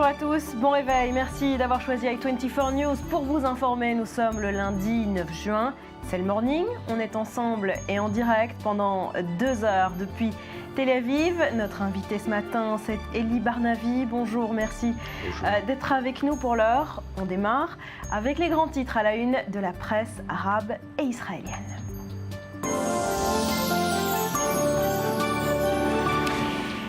Bonjour à tous, bon réveil, merci d'avoir choisi i24 News pour vous informer. Nous sommes le lundi 9 juin, c'est le morning, on est ensemble et en direct pendant 2 heures depuis Tel Aviv. Notre invité ce matin, c'est Eli Barnavi. Bonjour, merci d'être avec nous pour l'heure. On démarre avec les grands titres à la une de la presse arabe et israélienne.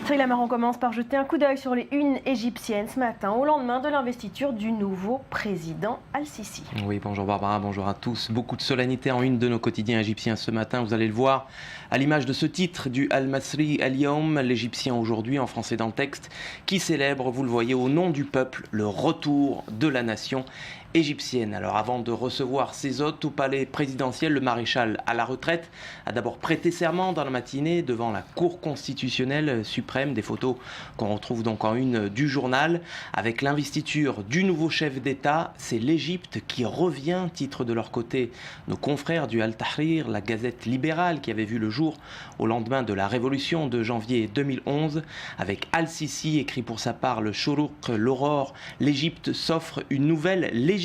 Cyril Amaron commence par jeter un coup d'œil sur les unes égyptiennes ce matin, au lendemain de l'investiture du nouveau président Al-Sisi. Oui, bonjour Barbara, bonjour à tous. Beaucoup de solennité en une de nos quotidiens égyptiens ce matin, vous allez le voir, à l'image de ce titre du Al-Masri Al-Yawm, l'Égyptien aujourd'hui en français dans le texte, qui célèbre, vous le voyez, au nom du peuple, le retour de la nation égyptienne. Alors avant de recevoir ses hôtes au palais présidentiel, le maréchal à la retraite a d'abord prêté serment dans la matinée devant la Cour constitutionnelle suprême, des photos qu'on retrouve donc en une du journal. Avec l'investiture du nouveau chef d'État, c'est l'Égypte qui revient, titre de leur côté nos confrères du Al-Tahrir, la gazette libérale qui avait vu le jour au lendemain de la révolution de janvier 2011. Avec Al-Sisi, écrit pour sa part le Shuruq, l'aurore, l'Égypte s'offre une nouvelle légitimité.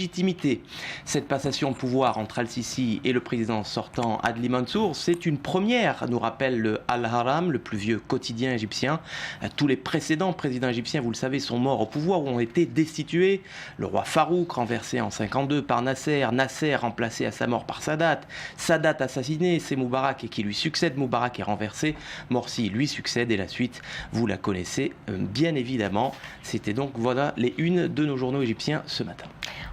Cette passation de pouvoir entre Al-Sisi et le président sortant Adli Mansour, c'est une première, nous rappelle le Al-Haram, le plus vieux quotidien égyptien. Tous les précédents présidents égyptiens, vous le savez, sont morts au pouvoir ou ont été destitués. Le roi Farouk, renversé en 52 par Nasser, Nasser remplacé à sa mort par Sadat, Sadat assassiné, c'est Moubarak qui lui succède, Moubarak est renversé, Morsi lui succède et la suite, vous la connaissez bien évidemment. C'était donc, voilà, les unes de nos journaux égyptiens ce matin.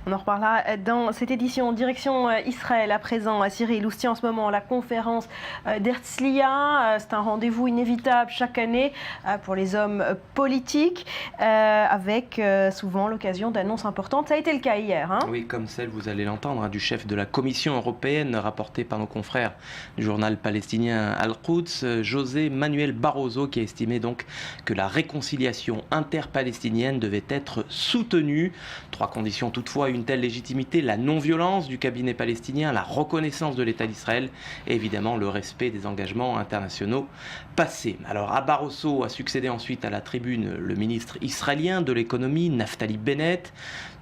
On en reparlera dans cette édition. Direction Israël à présent, à Cyril, où se tient en ce moment la conférence d'Herzliya. C'est un rendez-vous inévitable chaque année pour les hommes politiques, avec souvent l'occasion d'annonces importantes. Ça a été le cas hier. Oui, comme celle, vous allez l'entendre, du chef de la Commission européenne, rapportée par nos confrères du journal palestinien Al-Quds, José Manuel Barroso, qui a estimé donc que la réconciliation interpalestinienne devait être soutenue. 3 conditions toutefois, une telle légitimité, la non-violence du cabinet palestinien, la reconnaissance de l'État d'Israël et évidemment le respect des engagements internationaux passés. Alors à Barroso a succédé ensuite à la tribune le ministre israélien de l'économie, Naftali Bennett.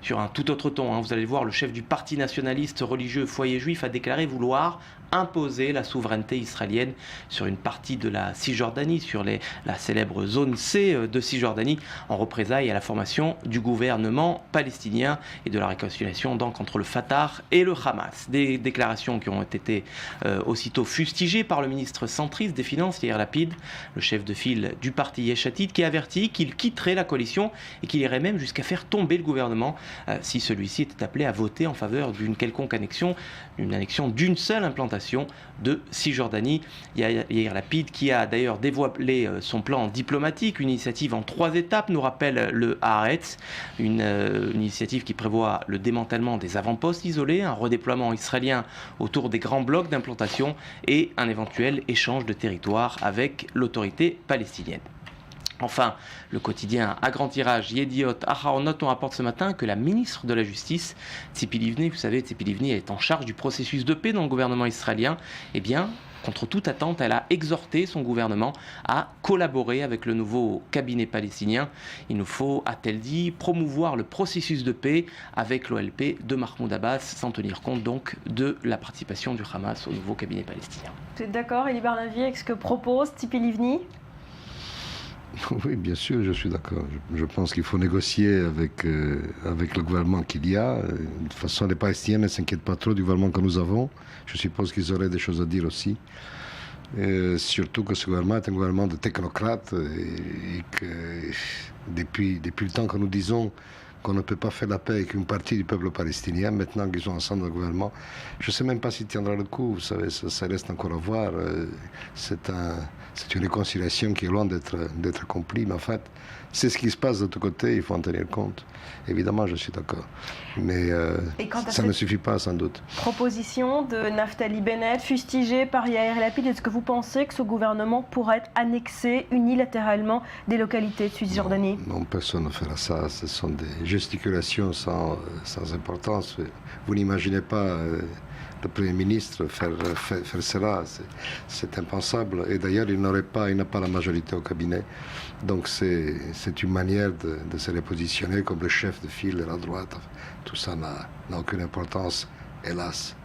Sur un tout autre ton, vous allez le voir, le chef du parti nationaliste religieux Foyer Juif a déclaré vouloir imposer la souveraineté israélienne sur une partie de la Cisjordanie, sur la célèbre zone C de Cisjordanie, en représailles à la formation du gouvernement palestinien et de la réconciliation donc entre le Fatah et le Hamas. Des déclarations qui ont été aussitôt fustigées par le ministre centriste des Finances, Yair Lapid, le chef de file du parti Yesh Atid, qui a averti qu'il quitterait la coalition et qu'il irait même jusqu'à faire tomber le gouvernement si celui-ci était appelé à voter en faveur d'une quelconque annexion, d'une seule implantation de Cisjordanie. Yair Lapid, qui a d'ailleurs dévoilé son plan diplomatique, une initiative en 3 étapes, nous rappelle le Haaretz, une initiative qui prévoit le démantèlement des avant-postes isolés, un redéploiement israélien autour des grands blocs d'implantation et un éventuel échange de territoire avec l'autorité palestinienne. Enfin, le quotidien à grand tirage Yediot Aharonot, on rapporte ce matin que la ministre de la Justice, Tzipi Livni, vous savez, Tzipi Livni est en charge du processus de paix dans le gouvernement israélien, eh bien, contre toute attente, elle a exhorté son gouvernement à collaborer avec le nouveau cabinet palestinien. Il nous faut, a-t-elle dit, promouvoir le processus de paix avec l'OLP de Mahmoud Abbas, sans tenir compte donc de la participation du Hamas au nouveau cabinet palestinien. Vous êtes d'accord, Eli Barnavi, avec ce que propose Tzipi Livni ? Oui, bien sûr, je suis d'accord. Je pense qu'il faut négocier avec le gouvernement qu'il y a. De toute façon, les Palestiniens ne s'inquiètent pas trop du gouvernement que nous avons. Je suppose qu'ils auraient des choses à dire aussi. Surtout que ce gouvernement est un gouvernement de technocrates et que depuis le temps que nous disons qu'on ne peut pas faire la paix avec une partie du peuple palestinien, maintenant qu'ils sont ensemble dans le gouvernement, je ne sais même pas s'il tiendra le coup, vous savez, ça reste encore à voir. C'est une réconciliation qui est loin d'être accomplie, mais en fait, c'est ce qui se passe de tous côtés, il faut en tenir compte. Évidemment, je suis d'accord. Mais ça ne suffit pas, sans doute. Proposition de Naftali Bennett, fustigée par Yair Lapid, est-ce que vous pensez que ce gouvernement pourrait annexer unilatéralement des localités de Cisjordanie ? Non, personne ne fera ça. Ce sont des gesticulations sans importance. Vous n'imaginez pas le Premier ministre faire cela, c'est impensable. Et d'ailleurs, il n'a pas la majorité au cabinet. Donc c'est une manière de se repositionner comme le chef de file de la droite. Tout ça n'a aucune importance, hélas.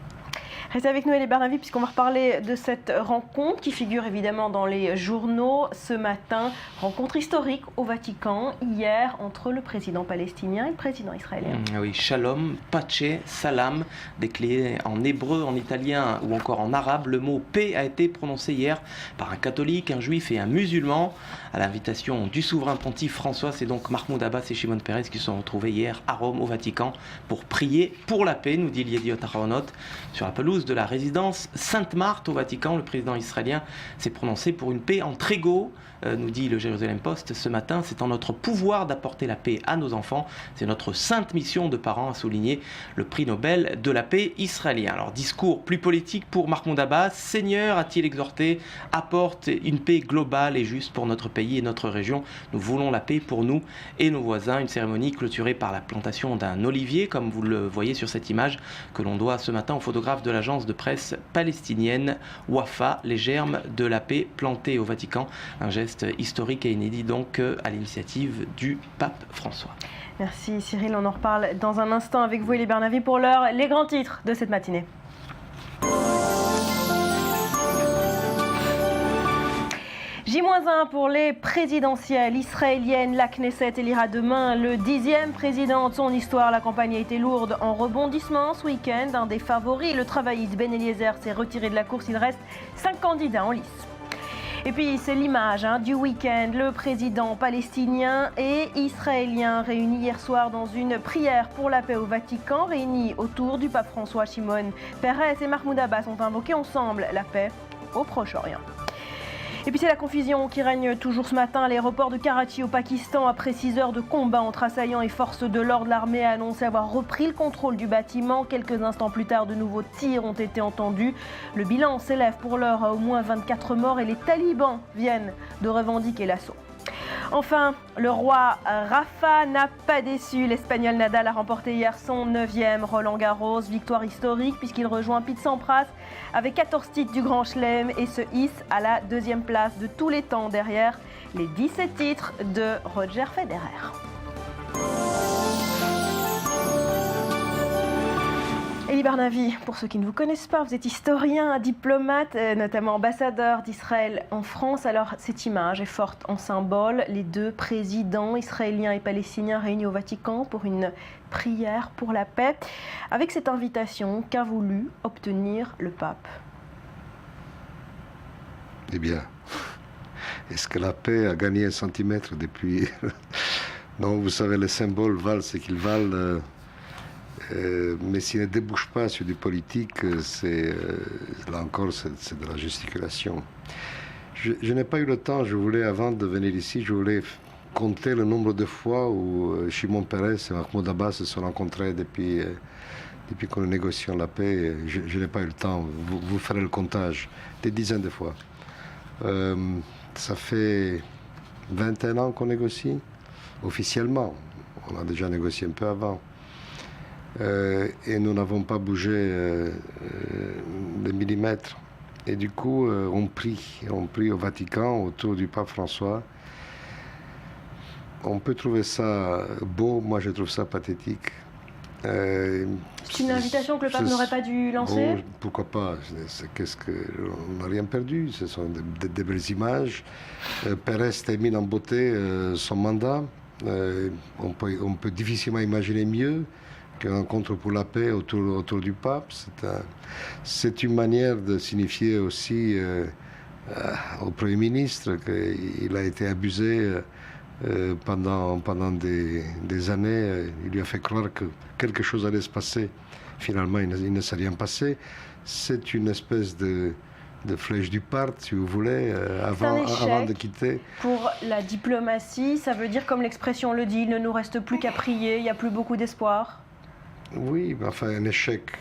Restez avec nous, Elie Barnavi, puisqu'on va reparler de cette rencontre qui figure évidemment dans les journaux ce matin. Rencontre historique au Vatican hier entre le président palestinien et le président israélien. Oui, shalom, pace, salam, décliné en hébreu, en italien ou encore en arabe. Le mot paix a été prononcé hier par un catholique, un juif et un musulman. À l'invitation du souverain pontife François, c'est donc Mahmoud Abbas et Shimon Peres qui se sont retrouvés hier à Rome, au Vatican, pour prier pour la paix, nous dit Yediot Ahronot, sur la pelouse de la résidence Sainte-Marthe au Vatican. Le président israélien s'est prononcé pour une paix entre égaux, nous dit le Jérusalem Post ce matin. C'est en notre pouvoir d'apporter la paix à nos enfants. C'est notre sainte mission de parents, a souligné le prix Nobel de la paix israélien. Alors, discours plus politique pour Mahmoud Abbas. Seigneur, a-t-il exhorté, apporte une paix globale et juste pour notre pays et notre région. Nous voulons la paix pour nous et nos voisins. Une cérémonie clôturée par la plantation d'un olivier, comme vous le voyez sur cette image, que l'on doit ce matin au photographe de l'agence de presse palestinienne Wafa, les germes de la paix plantés au Vatican. Un geste historique et inédit donc à l'initiative du pape François. Merci Cyril, on en reparle dans un instant avec vous, Elie Barnavi. Pour l'heure, les grands titres de cette matinée. J-1 pour les présidentielles israéliennes. La Knesset élira demain le 10e président de son histoire. La campagne a été lourde en rebondissements ce week-end. Un des favoris, le travailliste Ben Eliezer, s'est retiré de la course. Il reste 5 candidats en lice. Et puis c'est l'image du week-end. Le président palestinien et israélien réunis hier soir dans une prière pour la paix au Vatican, réunis autour du pape François. Shimon Peres et Mahmoud Abbas ont invoqué ensemble la paix au Proche-Orient. Et puis c'est la confusion qui règne toujours ce matin à l'aéroport de Karachi au Pakistan. Après 6 heures de combat entre assaillants et forces de l'ordre, l'armée a annoncé avoir repris le contrôle du bâtiment. Quelques instants plus tard, de nouveaux tirs ont été entendus. Le bilan s'élève pour l'heure à au moins 24 morts et les talibans viennent de revendiquer l'assaut. Enfin, le roi Rafa n'a pas déçu. L'Espagnol Nadal a remporté hier son 9e Roland-Garros. Victoire historique puisqu'il rejoint Pete Sampras avec 14 titres du Grand Chelem et se hisse à la 2e place de tous les temps derrière les 17 titres de Roger Federer. Elie Barnavi, pour ceux qui ne vous connaissent pas, vous êtes historien, diplomate, notamment ambassadeur d'Israël en France. Alors cette image est forte en symbole, les deux présidents israéliens et palestiniens réunis au Vatican pour une prière pour la paix. Avec cette invitation, qu'a voulu obtenir le pape? Eh bien, est-ce que la paix a gagné 1 centimètre depuis... Non, vous savez, les symboles valent ce qu'ils valent. Mais s'il ne débouche pas sur du politique, là encore, c'est de la gesticulation. Je n'ai pas eu le temps, avant de venir ici, je voulais compter le nombre de fois où Shimon Peres et Mahmoud Abbas se sont rencontrés depuis que nous négocions la paix. Je n'ai pas eu le temps, vous ferez le comptage, des dizaines de fois. Ça fait 21 ans qu'on négocie, officiellement. On a déjà négocié un peu avant. Et nous n'avons pas bougé de millimètre. Et du coup, on prie au Vatican autour du pape François. On peut trouver ça beau, moi je trouve ça pathétique. C'est une invitation que le pape n'aurait pas dû lancer? Bon, pourquoi pas? On n'a rien perdu, ce sont des belles images. Pérez termine en beauté son mandat. On peut difficilement imaginer mieux qu'une rencontre pour la paix autour du pape. C'est une manière de signifier aussi au Premier ministre qu'il a été abusé pendant des années. Il lui a fait croire que quelque chose allait se passer. Finalement, il ne s'est rien passé. C'est une espèce de flèche du part, si vous voulez, avant de quitter. Pour la diplomatie, ça veut dire, comme l'expression le dit, il ne nous reste plus qu'à prier, il n'y a plus beaucoup d'espoir. Oui, mais enfin, un échec,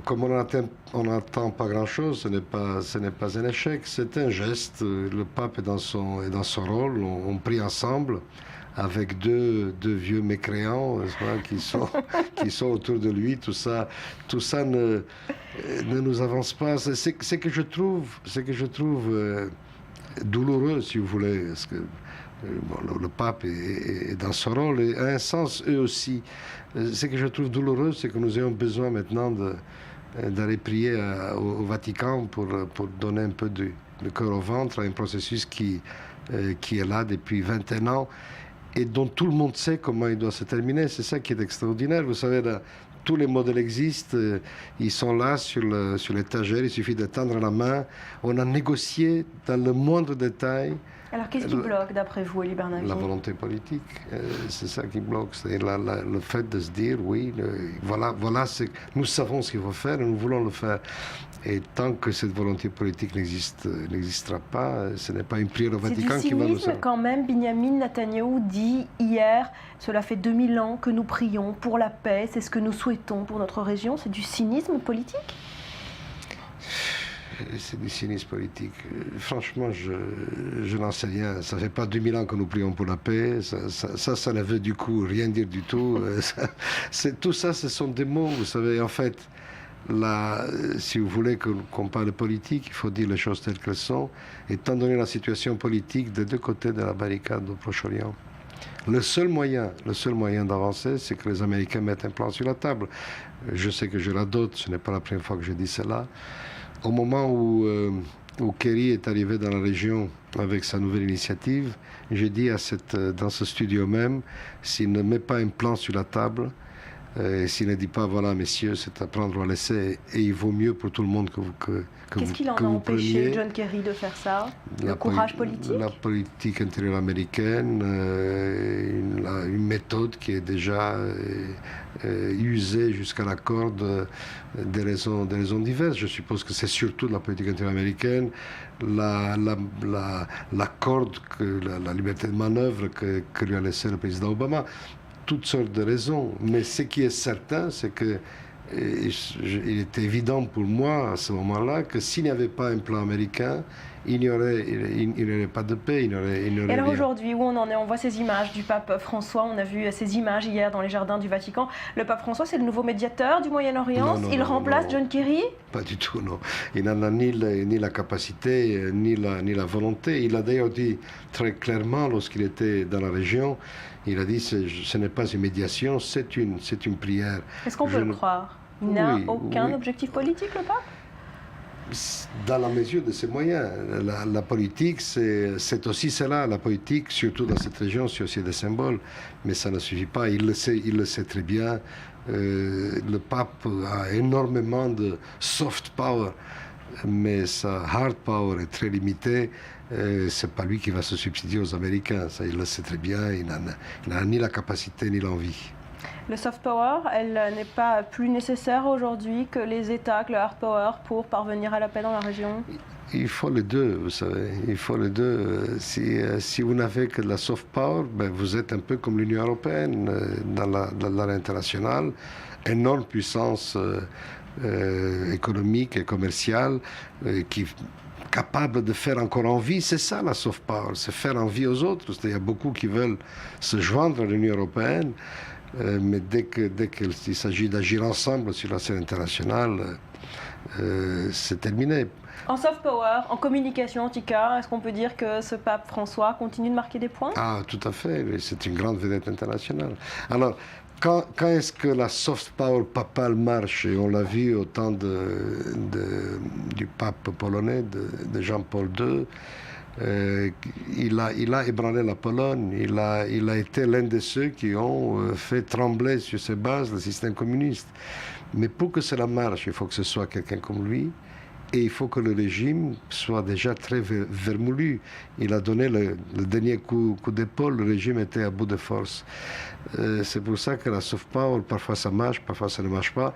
comme on n'attend pas grand-chose, ce n'est pas un échec, c'est un geste. Le pape est dans son rôle, on prie ensemble, avec deux vieux mécréants qui sont autour de lui. Tout ça ne nous avance pas. C'est que je trouve douloureux, si vous voulez, parce que le pape est dans son rôle, et à un sens, eux aussi. Ce que je trouve douloureux, c'est que nous ayons besoin maintenant d'aller prier au Vatican pour donner un peu de cœur au ventre à un processus qui est là depuis 21 ans et dont tout le monde sait comment il doit se terminer. C'est ça qui est extraordinaire. Vous savez, tous les modèles existent, ils sont là sur l'étagère, il suffit de tendre la main. On a négocié dans le moindre détail. Alors qu'est-ce qui bloque d'après vous, Elie Bernabei? La volonté politique, c'est ça qui bloque. C'est le fait de se dire, oui, voilà nous savons ce qu'il faut faire et nous voulons le faire. Et tant que cette volonté politique n'existera pas, ce n'est pas une prière au Vatican qui va nous sauver. Quand même, Binyamin Netanyahou dit hier, cela fait 2000 ans que nous prions pour la paix, c'est ce que nous souhaitons pour notre région. C'est du cynisme politique? C'est du cynisme politique. Franchement, je n'en sais rien. Ça ne fait pas 2000 ans que nous prions pour la paix. Ça ne veut du coup rien dire du tout. Tout ça, ce sont des mots, vous savez. En fait, si vous voulez qu'on parle politique, il faut dire les choses telles qu'elles sont, étant donné la situation politique des deux côtés de la barricade au Proche-Orient. Le seul moyen d'avancer, c'est que les Américains mettent un plan sur la table. Je sais que je radote, ce n'est pas la première fois que je dis cela. Au moment où Kerry est arrivé dans la région avec sa nouvelle initiative, j'ai dit dans ce studio même, s'il ne met pas un plan sur la table, s'il ne dit pas, voilà, messieurs, c'est à prendre ou à laisser, et il vaut mieux pour tout le monde que vous Qu'est-ce qui en a empêché John Kerry de faire ça? Le courage politique? La politique intérieure américaine, une méthode qui est déjà usée jusqu'à la corde des raisons diverses. Je suppose que c'est surtout la politique intérieure américaine, la corde, la liberté de manœuvre que lui a laissé le président Obama. Toutes sortes de raisons. Mais ce qui est certain, c'est que il était évident pour moi à ce moment-là que s'il n'y avait pas un plan américain, il n'y aurait pas de paix, il n'y aurait Et alors aujourd'hui, où on en est? On voit ces images du pape François, on a vu ces images hier dans les jardins du Vatican. Le pape François, c'est le nouveau médiateur du Moyen-Orient? Il remplace John Kerry? Pas du tout, non. Il n'en a ni la capacité, ni la volonté. Il a d'ailleurs dit très clairement, lorsqu'il était dans la région, il a dit ce n'est pas une médiation, c'est une prière. Est-ce qu'on peut le croire? Il n'a aucun objectif politique, le pape? Dans la mesure de ses moyens. La politique, c'est aussi cela. La politique, surtout dans cette région, c'est aussi des symboles. Mais ça ne suffit pas. Il le sait très bien. Le pape a énormément de soft power, mais sa hard power est très limitée. C'est pas lui qui va se substituer aux Américains. Ça, il le sait très bien. Il n'a ni la capacité ni l'envie. Le soft power, elle n'est pas plus nécessaire aujourd'hui que les États, que le hard power pour parvenir à la paix dans la région? Il faut les deux, vous savez. Il faut les deux. Si vous n'avez que de la soft power, ben vous êtes un peu comme l'Union européenne dans l'arène internationale. Énorme puissance économique et commerciale qui capable de faire encore envie, c'est ça la soft power, c'est faire envie aux autres. Il y a beaucoup qui veulent se joindre à l'Union européenne, mais dès qu'il s'agit d'agir ensemble sur la scène internationale, c'est terminé. En soft power, en communication en tout cas, est-ce qu'on peut dire que ce pape François continue de marquer des points? Ah, tout à fait, c'est une grande vedette internationale. Alors, quand est-ce que la soft power papale marche? Et on l'a vu au temps du pape polonais, de Jean-Paul II. Il a ébranlé la Pologne. Il a été l'un de ceux qui ont fait trembler sur ses bases le système communiste. Mais pour que cela marche, il faut que ce soit quelqu'un comme lui. Et il faut que le régime soit déjà très vermoulu. Il a donné le dernier coup d'épaule, le régime était à bout de force. C'est pour ça que la soft power, parfois ça marche, parfois ça ne marche pas.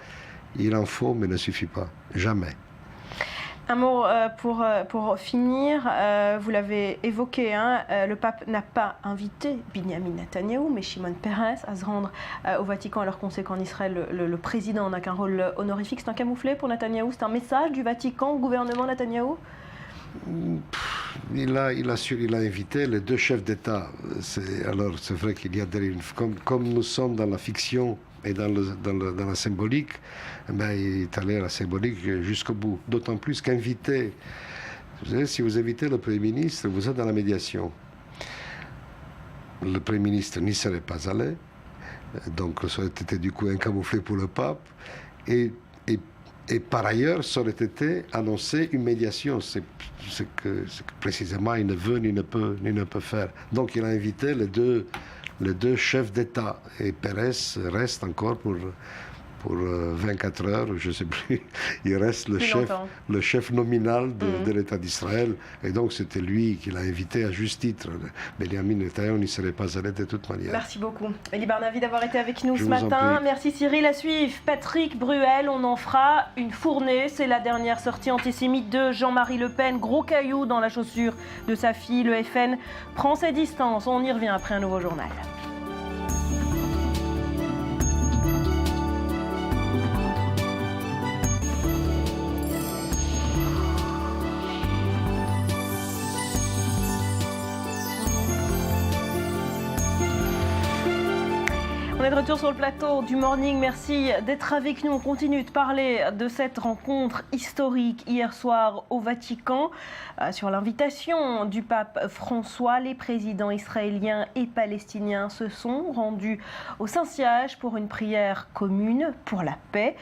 Il en faut, mais ne suffit pas. Jamais. Un mot pour finir, vous l'avez évoqué, le pape n'a pas invité Binyamin Netanyahou, mais Shimon Peres à se rendre au Vatican, alors qu'on sait qu'en Israël, le président n'a qu'un rôle honorifique. C'est un camouflet pour Netanyahou? C'est un message du Vatican au gouvernement Netanyahou? Il a invité les deux chefs d'État. Alors c'est vrai qu'il y a comme nous sommes dans la fiction et dans la symbolique, ben, il est allé à la symbolique jusqu'au bout. D'autant plus qu'inviter, vous savez, si vous invitez le Premier ministre, vous êtes dans la médiation. Le Premier ministre n'y serait pas allé, donc ça aurait été du coup un camouflet pour le pape. Et par ailleurs, ça aurait été annoncé une médiation, c'est que précisément il ne veut ni ne peut faire. Donc il a invité les deux chefs d'État. Et Pérez reste encore pour 24 heures, je ne sais plus, il reste le chef nominal de l'État d'Israël. Et donc c'était lui qui l'a invité à juste titre. Benjamin Netanyahu n'y serait pas allé de toute manière. Merci beaucoup, Elie Barnavi, d'avoir été avec nous ce matin. Merci Cyril. À suivre, Patrick Bruel, on en fera une fournée. C'est la dernière sortie antisémite de Jean-Marie Le Pen. Gros caillou dans la chaussure de sa fille. Le FN prend ses distances. On y revient après un nouveau journal. On est de retour sur le plateau du Morning. Merci d'être avec nous. On continue de parler de cette rencontre historique hier soir au Vatican. Sur l'invitation du pape François, les présidents israéliens et palestiniens se sont rendus au Saint-Siège pour une prière commune pour la paix.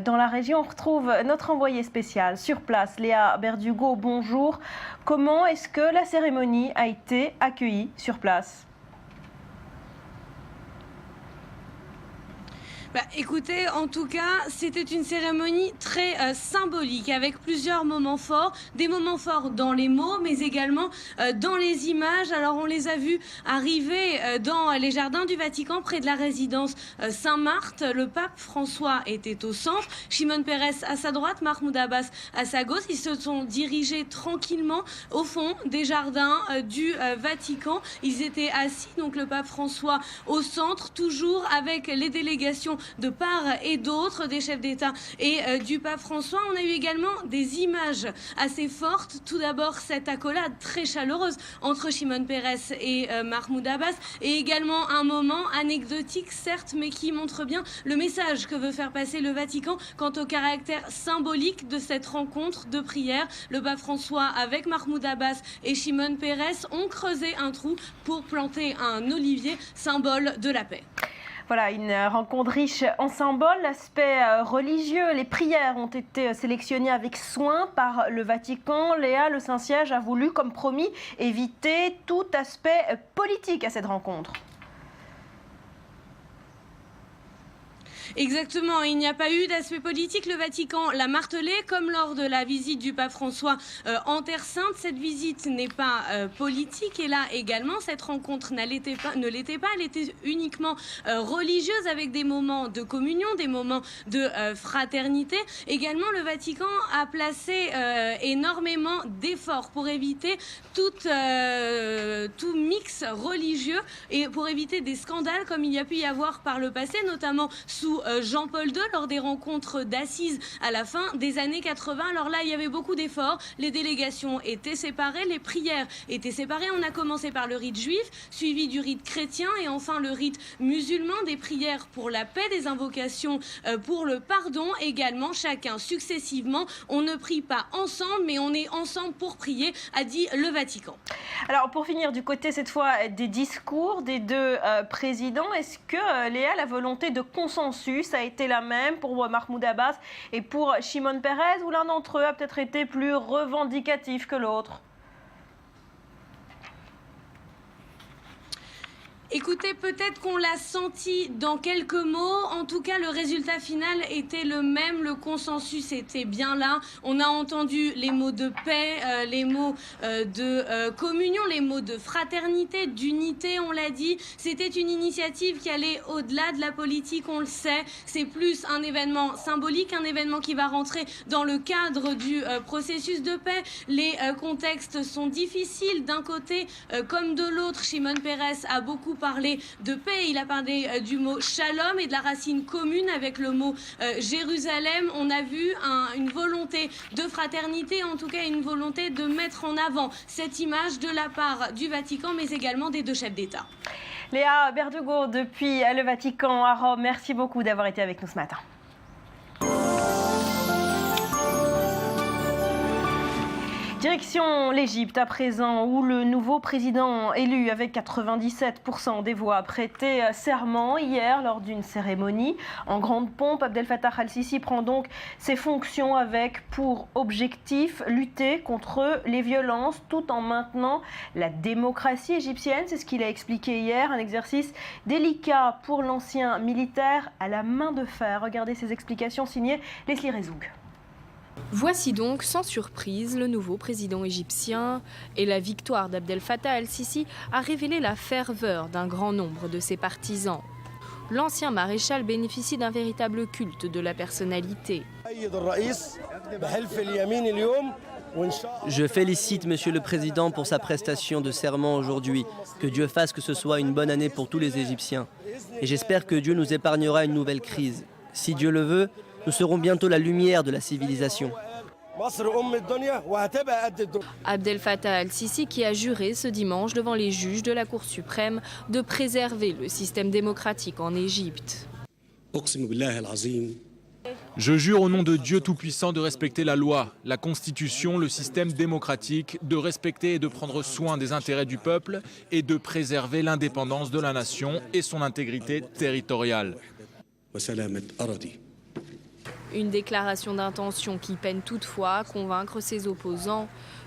Dans la région, on retrouve notre envoyé spécial sur place, Léa Berdugo. Bonjour. Comment est-ce que la cérémonie a été accueillie sur place ? Écoutez, en tout cas, c'était une cérémonie très symbolique, avec plusieurs moments forts, des moments forts dans les mots, mais également dans les images. Alors, on les a vus arriver dans les jardins du Vatican, près de la résidence Saint-Marthe. Le pape François était au centre, Shimon Peres à sa droite, Mahmoud Abbas à sa gauche. Ils se sont dirigés tranquillement au fond des jardins du Vatican. Ils étaient assis, donc le pape François au centre, toujours avec les délégations de part et d'autre des chefs d'État et du pape François. On a eu également des images assez fortes. Tout d'abord, cette accolade très chaleureuse entre Shimon Peres et Mahmoud Abbas, et également un moment anecdotique, certes, mais qui montre bien le message que veut faire passer le Vatican quant au caractère symbolique de cette rencontre de prière. Le pape François, avec Mahmoud Abbas et Shimon Peres, ont creusé un trou pour planter un olivier, symbole de la paix. Voilà, une rencontre riche en symboles, l'aspect religieux. Les prières ont été sélectionnées avec soin par le Vatican. Léa, le Saint-Siège a voulu, comme promis, éviter tout aspect politique à cette rencontre. Exactement, il n'y a pas eu d'aspect politique. Le Vatican l'a martelé, comme lors de la visite du pape François en Terre Sainte. Cette visite n'est pas politique, et là également, cette rencontre ne l'était pas. Elle était uniquement religieuse, avec des moments de communion, des moments de fraternité. Également, le Vatican a placé énormément d'efforts pour éviter tout mix religieux et pour éviter des scandales comme il y a pu y avoir par le passé, notamment sous Jean-Paul II, lors des rencontres d'assises à la fin des années 80. Alors là, il y avait beaucoup d'efforts. Les délégations étaient séparées, les prières étaient séparées. On a commencé par le rite juif, suivi du rite chrétien et enfin le rite musulman, des prières pour la paix, des invocations pour le pardon également, chacun successivement. On ne prie pas ensemble, mais on est ensemble pour prier, a dit le Vatican. Alors pour finir, du côté cette fois des discours des deux présidents, est-ce que Léa, la volonté de consensus a été la même pour Mahmoud Abbas et pour Shimon Peres, ou l'un d'entre eux a peut-être été plus revendicatif que l'autre ? Écoutez, peut-être qu'on l'a senti dans quelques mots. En tout cas, le résultat final était le même. Le consensus était bien là. On a entendu les mots de paix, les mots de communion, les mots de fraternité, d'unité, on l'a dit. C'était une initiative qui allait au-delà de la politique, on le sait. C'est plus un événement symbolique, un événement qui va rentrer dans le cadre du processus de paix. Les contextes sont difficiles d'un côté comme de l'autre. Shimon Peres a beaucoup parlé de paix, il a parlé du mot shalom et de la racine commune avec le mot Jérusalem. On a vu une volonté de fraternité, en tout cas une volonté de mettre en avant cette image de la part du Vatican, mais également des deux chefs d'État. Léa Berdugo depuis le Vatican à Rome, merci beaucoup d'avoir été avec nous ce matin. Direction l'Égypte à présent, où le nouveau président élu avec 97% des voix a prêté serment hier lors d'une cérémonie en grande pompe. Abdel Fattah al-Sisi prend donc ses fonctions avec pour objectif lutter contre les violences tout en maintenant la démocratie égyptienne. C'est ce qu'il a expliqué hier, un exercice délicat pour l'ancien militaire à la main de fer. Regardez ces explications signées Leslie Rezoug. Voici donc, sans surprise, le nouveau président égyptien. Et la victoire d'Abdel Fattah al-Sisi a révélé la ferveur d'un grand nombre de ses partisans. L'ancien maréchal bénéficie d'un véritable culte de la personnalité. Je félicite Monsieur le Président pour sa prestation de serment aujourd'hui. Que Dieu fasse que ce soit une bonne année pour tous les Égyptiens. Et j'espère que Dieu nous épargnera une nouvelle crise. Si Dieu le veut, nous serons bientôt la lumière de la civilisation. Abdel Fattah al-Sisi qui a juré ce dimanche devant les juges de la Cour suprême de préserver le système démocratique en Égypte. Je jure au nom de Dieu Tout-Puissant de respecter la loi, la Constitution, le système démocratique, de respecter et de prendre soin des intérêts du peuple et de préserver l'indépendance de la nation et son intégrité territoriale. Une déclaration d'intention qui peine toutefois à convaincre ses opposants.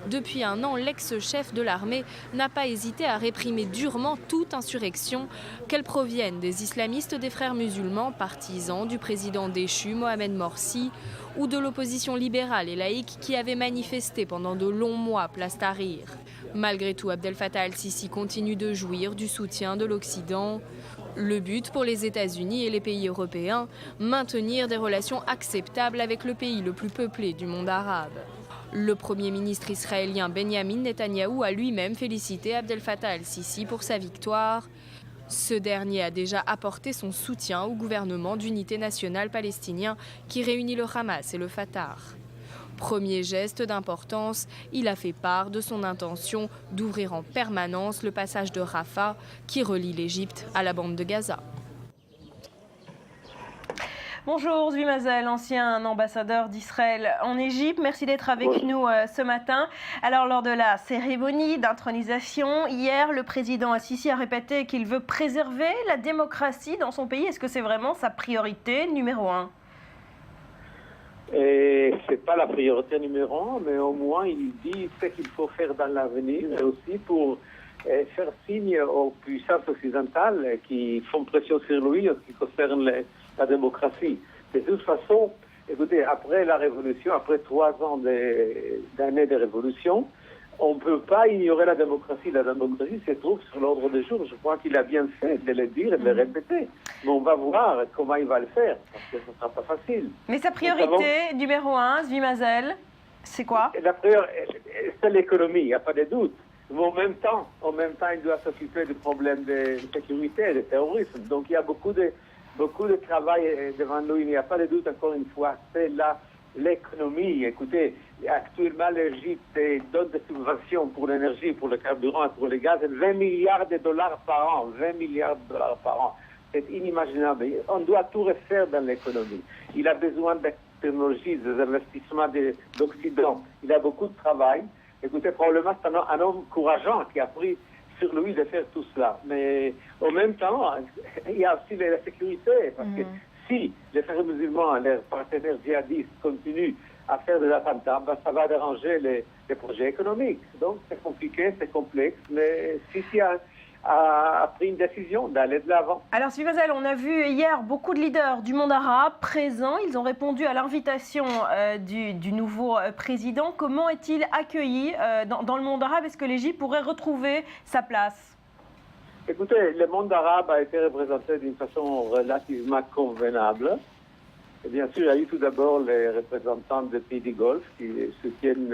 Depuis un an, l'ex-chef de l'armée n'a pas hésité à réprimer durement toute insurrection, qu'elle provienne des islamistes des frères musulmans, partisans du président déchu Mohamed Morsi, ou de l'opposition libérale et laïque qui avait manifesté pendant de longs mois place Tahrir. Malgré tout, Abdel Fattah al-Sisi continue de jouir du soutien de l'Occident. Le but pour les États-Unis et les pays européens, maintenir des relations acceptables avec le pays le plus peuplé du monde arabe. Le Premier ministre israélien Benjamin Netanyahou a lui-même félicité Abdel Fattah al-Sisi pour sa victoire. Ce dernier a déjà apporté son soutien au gouvernement d'unité nationale palestinien qui réunit le Hamas et le Fatah. Premier geste d'importance, il a fait part de son intention d'ouvrir en permanence le passage de Rafah qui relie l'Égypte à la bande de Gaza. Bonjour Zvi Mazel, ancien ambassadeur d'Israël en Égypte. Merci d'être avec nous ce matin. Alors lors de la cérémonie d'intronisation, hier, le président al-Sisi a répété qu'il veut préserver la démocratie dans son pays. Est-ce que c'est vraiment sa priorité numéro 1 ? Et c'est pas la priorité numéro 1, mais au moins il dit ce qu'il faut faire dans l'avenir et aussi pour faire signe aux puissances occidentales qui font pression sur lui en ce qui concerne la démocratie. De toute façon, écoutez, après la révolution, après 3 ans d'années de révolution, on ne peut pas ignorer la démocratie. La démocratie se trouve sur l'ordre du jour. Je crois qu'il a bien fait de le dire et de le répéter. Mais on va voir comment il va le faire, parce que ce ne sera pas facile. Mais sa priorité numéro 1, Zvi Mazel, c'est quoi ? La priorité, c'est l'économie, il n'y a pas de doute. Mais en même temps, il doit s'occuper du problème de sécurité, de terrorisme. Donc il y a beaucoup de travail devant nous. Il n'y a pas de doute, encore une fois, c'est là l'économie. Écoutez, actuellement, l'Égypte donne des subventions pour l'énergie, pour le carburant et pour le gaz, 20 milliards de dollars par an. 20 milliards de dollars par an. C'est inimaginable. On doit tout refaire dans l'économie. Il a besoin de technologies, des investissements d'Occident. Il a beaucoup de travail. Écoutez, probablement, c'est un homme courageant qui a pris sur lui de faire tout cela. Mais en même temps, il y a aussi la sécurité, parce que si les frères musulmans, leurs partenaires djihadistes continuent à faire des attentats, ça va déranger les projets économiques. Donc c'est compliqué, c'est complexe, mais Sisi a pris une décision d'aller de l'avant. Alors Zvi Mazel, on a vu hier beaucoup de leaders du monde arabe présents. Ils ont répondu à l'invitation du nouveau président. Comment est-il accueilli dans le monde arabe ? Est-ce que l'Égypte pourrait retrouver sa place ? Écoutez, le monde arabe a été représenté d'une façon relativement convenable. Et bien sûr, il y a eu tout d'abord les représentants des pays du Golfe qui soutiennent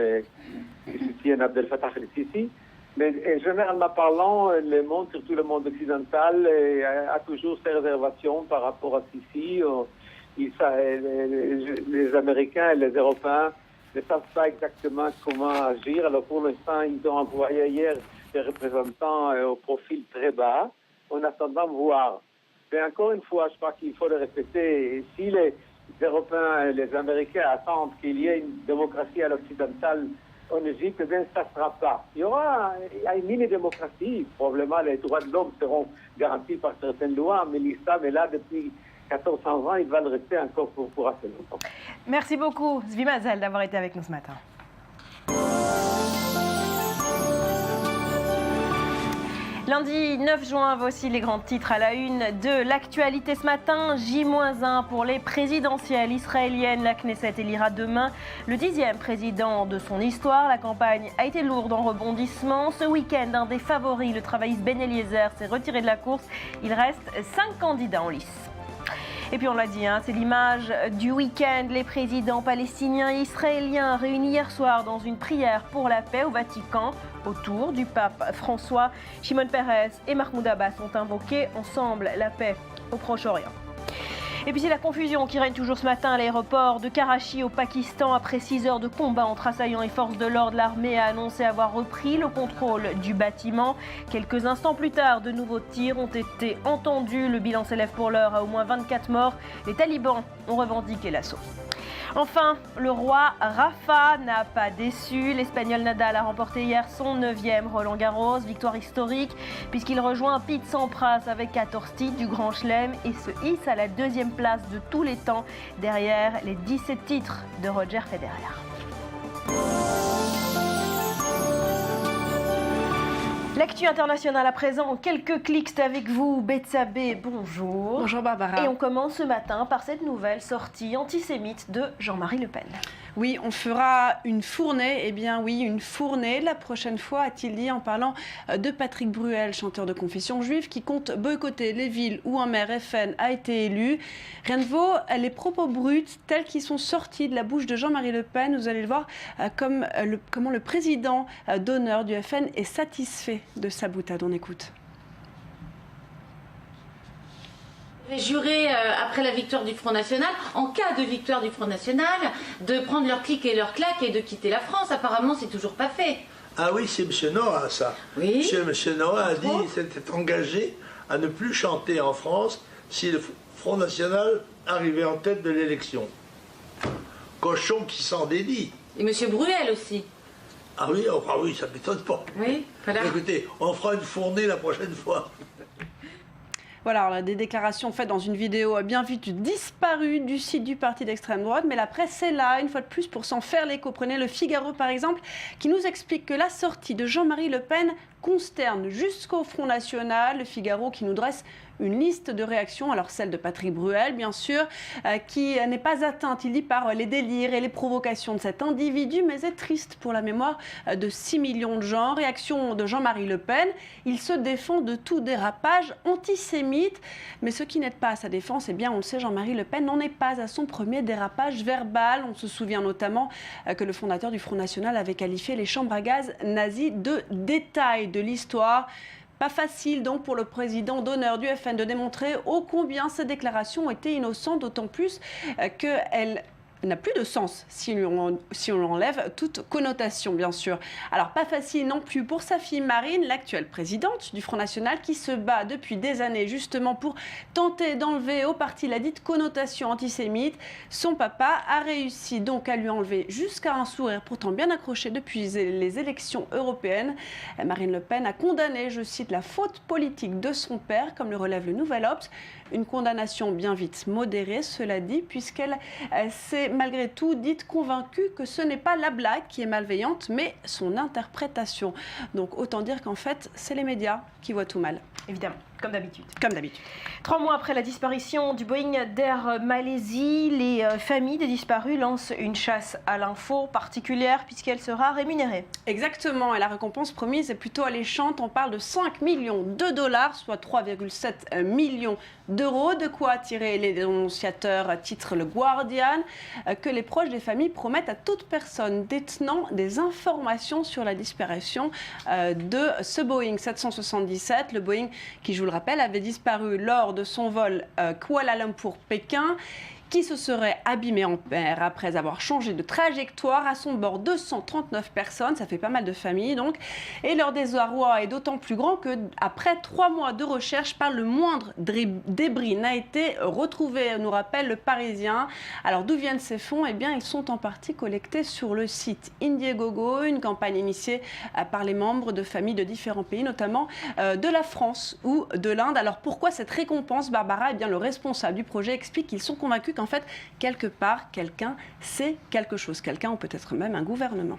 Abdel Fattah el-Sisi. Mais généralement parlant, le monde, surtout le monde occidental, a toujours ses réservations par rapport à Sisi. Les Américains et les Européens ne savent pas exactement comment agir. Alors pour l'instant, ils ont envoyé hier des représentants au profil très bas, en attendant de voir. Mais encore une fois, je crois qu'il faut le répéter. Et si les Européens et les Américains attendent qu'il y ait une démocratie à l'occidental en Égypte, eh bien, ça ne sera pas. Il y a une mini-démocratie. Probablement, les droits de l'homme seront garantis par certaines lois, mais l'islam est là depuis 1400 ans. Il va le rester encore pour assez longtemps. Merci beaucoup, Zvi Mazel, d'avoir été avec nous ce matin. Lundi 9 juin, voici les grands titres à la une de l'actualité ce matin. J-1 pour les présidentielles israéliennes. La Knesset élira demain le 10e président de son histoire. La campagne a été lourde en rebondissements. Ce week-end, un des favoris, le travailliste Ben Eliezer, s'est retiré de la course. Il reste 5 candidats en lice. Et puis on l'a dit, c'est l'image du week-end. Les présidents palestiniens et israéliens réunis hier soir dans une prière pour la paix au Vatican autour du pape François. Shimon Peres et Mahmoud Abbas ont invoqué ensemble la paix au Proche-Orient. Et puis c'est la confusion qui règne toujours ce matin à l'aéroport de Karachi au Pakistan. Après 6 heures de combat entre assaillants et forces de l'ordre, l'armée a annoncé avoir repris le contrôle du bâtiment. Quelques instants plus tard, de nouveaux tirs ont été entendus. Le bilan s'élève pour l'heure à au moins 24 morts. Les talibans ont revendiqué l'assaut. Enfin, le roi Rafa n'a pas déçu. L'Espagnol Nadal a remporté hier son 9e Roland-Garros. Victoire historique puisqu'il rejoint Pete Sampras avec 14 titres du Grand Chelem et se hisse à la 2e place de tous les temps derrière les 17 titres de Roger Federer. L'actu internationale à présent, en quelques clics, c'est avec vous, Betsabé, bonjour. Bonjour Barbara. Et on commence ce matin par cette nouvelle sortie antisémite de Jean-Marie Le Pen. Oui, on fera une fournée, eh bien oui, une fournée la prochaine fois, a-t-il dit en parlant de Patrick Bruel, chanteur de confession juive, qui compte boycotter les villes où un maire FN a été élu. Rien ne vaut les propos bruts tels qu'ils sont sortis de la bouche de Jean-Marie Le Pen. Vous allez le voir comment le président d'honneur du FN est satisfait de sa boutade. On écoute. J'ai juré, après la victoire du Front National, en cas de victoire du Front National, de prendre leur clic et leur claque et de quitter la France. Apparemment, c'est toujours pas fait. Ah oui, c'est M. Noah, ça. Oui. M. Noah a dit qu'il s'était engagé à ne plus chanter en France si le Front National arrivait en tête de l'élection. Cochon qui s'en dédie. Et M. Bruel aussi. Ah oui, ça ne m'étonne pas. Oui, voilà. Écoutez, on fera une fournée la prochaine fois. Voilà, alors, des déclarations faites dans une vidéo bien vite disparue du site du parti d'extrême droite, mais la presse est là, une fois de plus, pour s'en faire l'écho. Prenez le Figaro, par exemple, qui nous explique que la sortie de Jean-Marie Le Pen consterne jusqu'au Front National. Le Figaro qui nous dresse une liste de réactions, alors celle de Patrick Bruel, bien sûr, qui n'est pas atteinte, il dit, par les délires et les provocations de cet individu, mais est triste pour la mémoire de 6 millions de gens. Réaction de Jean-Marie Le Pen, il se défend de tout dérapage antisémite, mais ce qui n'aide pas à sa défense, eh bien, on le sait, Jean-Marie Le Pen n'en est pas à son premier dérapage verbal. On se souvient notamment que le fondateur du Front National avait qualifié les chambres à gaz nazies de détail de l'histoire. Pas facile donc pour le président d'honneur du FN de démontrer ô combien ces déclarations étaient innocentes, d'autant plus qu'elles n'a plus de sens si on enlève toute connotation, bien sûr. Alors, pas facile non plus pour sa fille Marine, l'actuelle présidente du Front National, qui se bat depuis des années justement pour tenter d'enlever au parti la dite connotation antisémite. Son papa a réussi donc à lui enlever jusqu'à un sourire pourtant bien accroché depuis les élections européennes. Marine Le Pen a condamné, je cite, la faute politique de son père, comme le relève le Nouvel Obs. Une condamnation bien vite modérée, cela dit, puisqu'elle s'est malgré tout dite convaincue que ce n'est pas la blague qui est malveillante, mais son interprétation. Donc autant dire qu'en fait, c'est les médias qui voient tout mal. Évidemment. Comme d'habitude. Comme d'habitude. 3 mois après la disparition du Boeing d'Air Malaisie, les familles des disparus lancent une chasse à l'info particulière puisqu'elle sera rémunérée. Exactement, et la récompense promise est plutôt alléchante. On parle de 5 millions de dollars, soit 3,7 millions d'euros. De quoi attirer les dénonciateurs, titre le Guardian, que les proches des familles promettent à toute personne détenant des informations sur la disparition de ce Boeing 777. Le Boeing qui, je vous le rappelle, avait disparu lors de son vol Kuala Lumpur-Pékin, qui se serait abîmé en mer après avoir changé de trajectoire. À son bord, 239 personnes, ça fait pas mal de familles donc. Et leur désarroi est d'autant plus grand qu'après 3 mois de recherche, pas le moindre débris n'a été retrouvé, nous rappelle le Parisien. Alors d'où viennent ces fonds? Eh bien, ils sont en partie collectés sur le site Indiegogo, une campagne initiée par les membres de familles de différents pays, notamment de la France ou de l'Inde. Alors pourquoi cette récompense, Barbara? Eh bien, le responsable du projet explique qu'ils sont convaincus qu'en fait, quelque part, quelqu'un sait quelque chose. Quelqu'un ou peut-être même un gouvernement.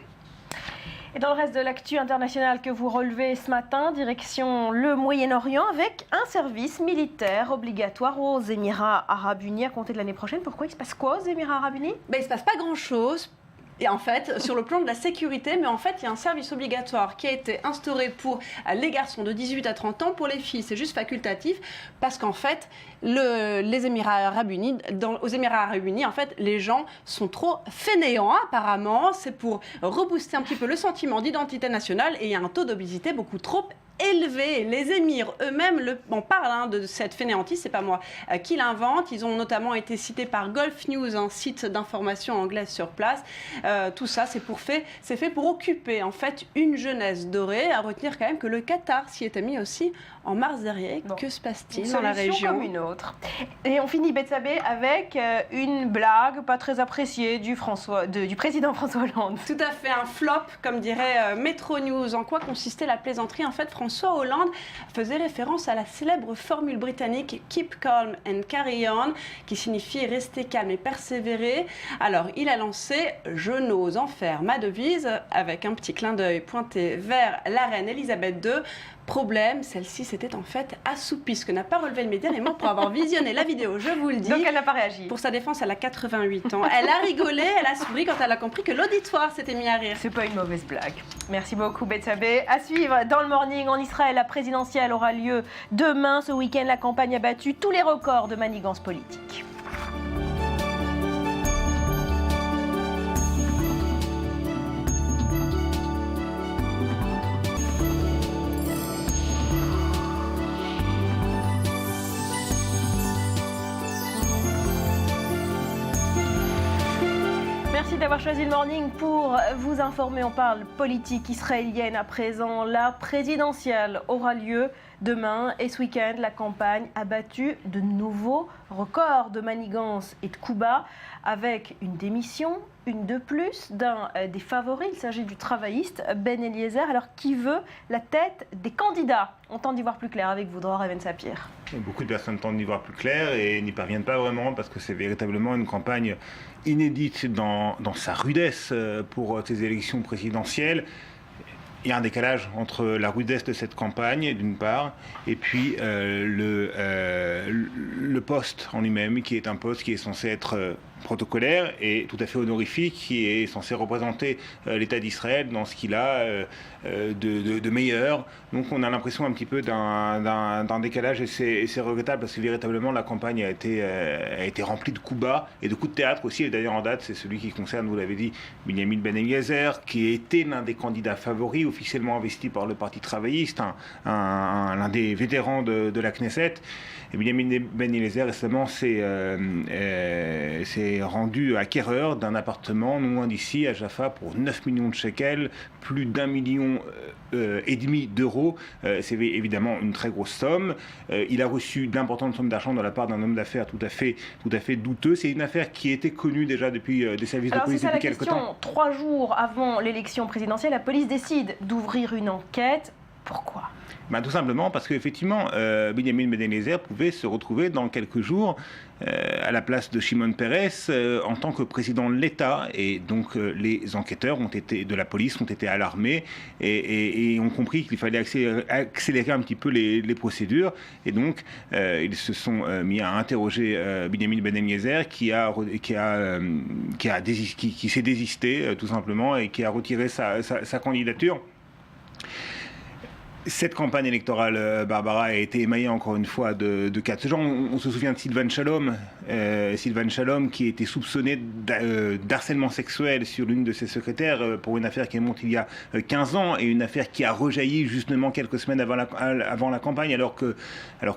Et dans le reste de l'actu internationale que vous relevez ce matin, direction le Moyen-Orient avec un service militaire obligatoire aux Émirats Arabes Unis à compter de l'année prochaine. Pourquoi? Il se passe quoi aux Émirats Arabes Unis? Il ne se passe pas grand-chose. Et en fait, sur le plan de la sécurité, mais en fait, il y a un service obligatoire qui a été instauré pour les garçons de 18 à 30 ans. Pour les filles, c'est juste facultatif parce qu'en fait, les Émirats Arabes Unis, aux Émirats Arabes Unis, en fait, les gens sont trop fainéants apparemment. C'est pour rebooster un petit peu le sentiment d'identité nationale et il y a un taux d'obésité beaucoup trop élevé. Les émirs eux-mêmes en parlent de cette fainéantise, c'est pas moi qui l'invente. Ils ont notamment été cités par Gulf News, un site d'information anglaise sur place. Tout ça, c'est fait pour occuper en fait une jeunesse dorée. À retenir quand même que le Qatar s'y était mis aussi en marche derrière. Bon. Que se passe-t-il dans la région? Comme une autre. Et on finit Betsabé avec une blague pas très appréciée du président François Hollande. Tout à fait, un flop, comme dirait Metro News. En quoi consistait la plaisanterie? En fait, François Hollande faisait référence à la célèbre formule britannique « Keep calm and carry on », qui signifie « rester calme et persévérer ». Alors, il a lancé « Je n'ose en faire ma devise » avec un petit clin d'œil pointé vers la reine Elisabeth II. Problème, celle-ci s'était en fait assoupie, ce que n'a pas relevé le média, mais moi pour avoir visionné la vidéo, je vous le dis. Donc elle n'a pas réagi. Pour sa défense, elle a 88 ans. Elle a rigolé, elle a souri quand elle a compris que l'auditoire s'était mis à rire. C'est pas une mauvaise blague. Merci beaucoup Betsabé. À suivre dans le Morning en Israël, la présidentielle aura lieu demain. Ce week-end, la campagne a battu tous les records de manigance politique. Merci d'avoir choisi le Morning pour vous informer. On parle politique israélienne à présent. La présidentielle aura lieu demain et ce week-end, la campagne a battu de nouveaux records de manigance et de coups bas avec une démission, une de plus d'un des favoris. Il s'agit du travailliste Ben Eliezer. Alors qui veut la tête des candidats? On tente d'y voir plus clair avec vous, Dror Even Sapir. Beaucoup de personnes tentent d'y voir plus clair et n'y parviennent pas vraiment parce que c'est véritablement une campagne inédite dans sa rudesse pour ces élections présidentielles. Il y a un décalage entre la rudesse de cette campagne, d'une part, et puis le poste en lui-même, qui est un poste qui est censé être protocolaire et tout à fait honorifique, qui est censé représenter l'État d'Israël dans ce qu'il a de meilleur. Donc on a l'impression un petit peu d'un décalage et c'est regrettable parce que véritablement la campagne a été remplie de coups bas et de coups de théâtre aussi. Et d'ailleurs en date, c'est celui qui concerne, vous l'avez dit, Binyamin Ben Eliezer, qui a été l'un des candidats favoris, officiellement investi par le Parti travailliste, l'un des vétérans de la Knesset. Et Binyamin Ben Eliezer récemment s'est rendu acquéreur d'un appartement non loin d'ici, à Jaffa, pour 9 millions de shekels, plus d'1,5 million d'euros. C'est évidemment une très grosse somme. Il a reçu d'importantes sommes d'argent de la part d'un homme d'affaires tout à fait douteux. C'est une affaire qui était connue déjà depuis des services de police depuis quelques temps. 3 jours avant l'élection présidentielle, la police décide d'ouvrir une enquête. Pourquoi ? Tout simplement parce qu'effectivement, Benyamin Ben Eliezer pouvait se retrouver dans quelques jours à la place de Shimon Peres en tant que président de l'État. Et donc les enquêteurs de la police ont été alarmés et ont compris qu'il fallait accélérer un petit peu les procédures. Et donc ils se sont mis à interroger Benyamin Ben Eliezer qui s'est désisté tout simplement et qui a retiré sa candidature. Cette campagne électorale, Barbara, a été émaillée encore une fois de cas de ce genre. On se souvient de Sylvain Shalom qui a été soupçonné d'harcèlement sexuel sur l'une de ses secrétaires pour une affaire qui remonte il y a 15 ans et une affaire qui a rejailli justement quelques semaines avant la campagne alors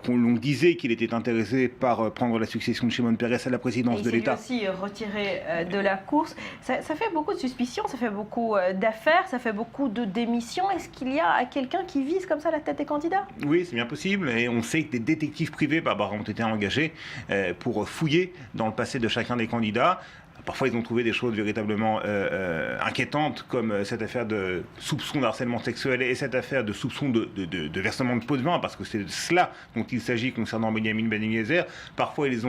qu'on disait qu'il était intéressé par prendre la succession de Shimon Peres à la présidence de l'État. Il s'est lui aussi retiré de la course. Ça fait beaucoup de suspicions, ça fait beaucoup d'affaires, ça fait beaucoup de démissions. Est-ce qu'il y a quelqu'un qui vise comme ça la tête des candidats ? Oui, c'est bien possible. Et on sait que des détectives privés ont été engagés pour fouiller dans le passé de chacun des candidats. Parfois, ils ont trouvé des choses véritablement inquiétantes, comme cette affaire de soupçon d'harcèlement sexuel et cette affaire de soupçon de versement de pots de vin, parce que c'est de cela dont il s'agit concernant Benyamin Ben Eliezer. Parfois, ils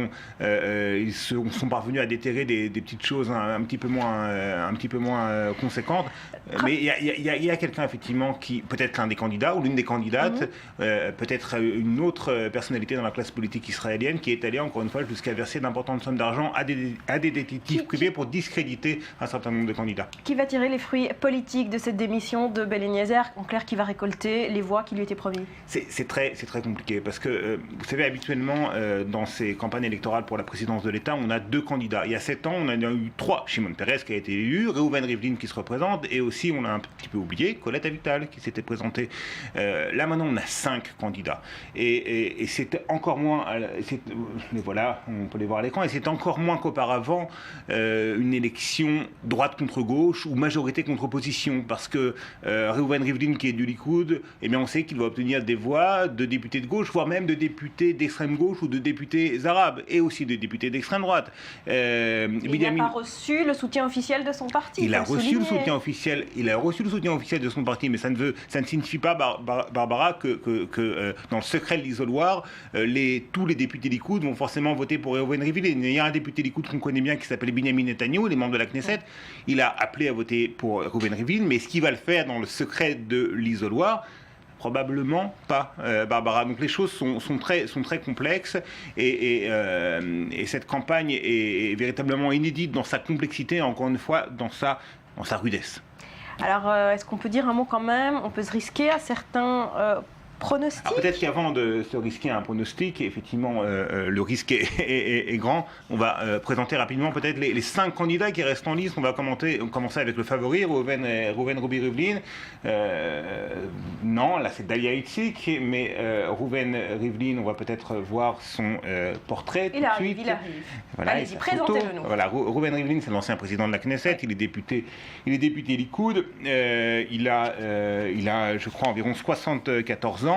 sont parvenus à déterrer des petites choses un petit peu moins conséquentes. Mais il y a quelqu'un, effectivement, qui, peut-être l'un des candidats ou l'une des candidates, peut-être une autre personnalité dans la classe politique israélienne, qui est allée, encore une fois, jusqu'à verser d'importantes sommes d'argent à des détectives privés pour discréditer un certain nombre de candidats. Qui va tirer les fruits politiques de cette démission de Ben Eliezer ? En clair, qui va récolter les voix qui lui étaient promises ? C'est très compliqué parce que, vous savez, habituellement, dans ces campagnes électorales pour la présidence de l'État, on a 2 candidats. Il y a 7 ans, on en a eu 3. Shimon Peres qui a été élu, Reuven Rivlin qui se représente et aussi, on a un petit peu oublié, Colette Avital qui s'était présentée. Là, maintenant, on a 5 candidats. Et c'est encore moins... voilà, on peut les voir à l'écran. Et c'est encore moins qu'auparavant une élection droite contre gauche ou majorité contre opposition, parce que Reuven Rivlin, qui est du Likoud, eh bien on sait qu'il va obtenir des voix de députés de gauche, voire même de députés d'extrême gauche ou de députés arabes, et aussi de députés d'extrême droite. Il n'a pas reçu le soutien officiel de son parti. Il a reçu le soutien officiel de son parti, mais ça ne signifie pas, Barbara, que dans le secret de l'isoloir, tous les députés Likoud vont forcément voter pour Reuven Rivlin. Il y a un député Likoud qu'on connaît bien qui s'appelle Benyamin Netanyahu, les membres de la Knesset. Il a appelé à voter pour Reuven Rivlin, mais est-ce qu'il va le faire dans le secret de l'isoloir ? Probablement pas, Barbara. Donc les choses sont très complexes et cette campagne est véritablement inédite dans sa complexité, encore une fois, dans sa rudesse. Alors, est-ce qu'on peut dire un mot quand même ? On peut se risquer à certains pronostic ? Alors peut-être qu'avant de se risquer un pronostic, effectivement, le risque est grand. On va présenter rapidement peut-être les 5 candidats qui restent en liste. On va commencer avec le favori, Reuven Rivlin. Non, là c'est Dalia Itzik, mais Reuven Rivlin, on va peut-être voir son portrait tout de suite. Il arrive. Voilà, allez-y, présentez-le nous. Voilà, Reuven Rivlin, c'est l'ancien président de la Knesset, il est député Likoud. Il a, je crois, environ 74 ans.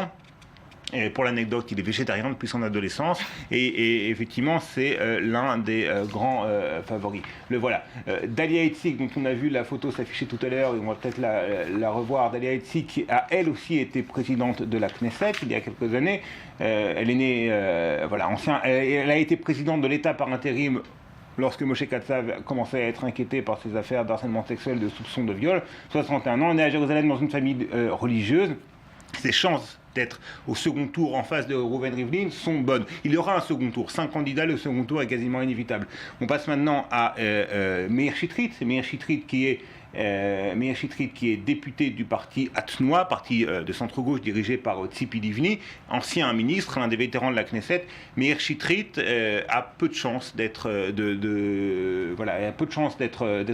Et pour l'anecdote, il est végétarien depuis son adolescence et effectivement c'est l'un des grands favoris. Le voilà. Dalia Itzik, dont on a vu la photo s'afficher tout à l'heure, et on va peut-être la revoir. Dalia Itzik a elle aussi été présidente de la Knesset il y a quelques années. Elle est née, elle a été présidente de l'État par intérim lorsque Moshe Katsav commençait à être inquiété par ses affaires d'harcèlement sexuel, de soupçons de viol. 61 ans, née à Jérusalem dans une famille religieuse. Ses chances d'être au second tour en face de Reuven Rivlin sont bonnes. Il y aura un second tour. 5 candidats, le second tour est quasiment inévitable. On passe maintenant à Meir Shitrit. C'est Meir Shitrit qui est député du parti Atnoa, parti de centre-gauche dirigé par Tzipi Livni, ancien ministre, l'un des vétérans de la Knesset. Meir Shitrit a peu de chance d'être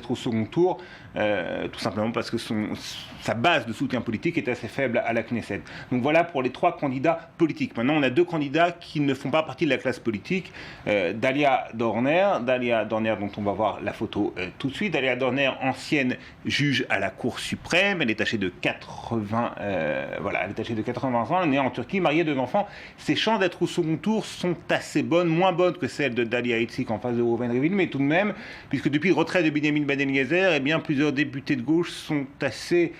au second tour, tout simplement parce que sa base de soutien politique est assez faible à la Knesset. Donc voilà pour les 3 candidats politiques. Maintenant, on a 2 candidats qui ne font pas partie de la classe politique. Dalia Dorner, dont on va voir la photo tout de suite. Dalia Dorner, ancienne juge à la Cour suprême. Elle est âgée de 80 ans. Elle est née en Turquie, mariée, 2 enfants. Ses chances d'être au second tour sont assez bonnes, moins bonnes que celles de Dalia Itzig en face de Reuven Rivlin, mais tout de même, puisque depuis le retrait de Binyamin Ben Eliezer, eh bien, plusieurs députés de gauche sont assez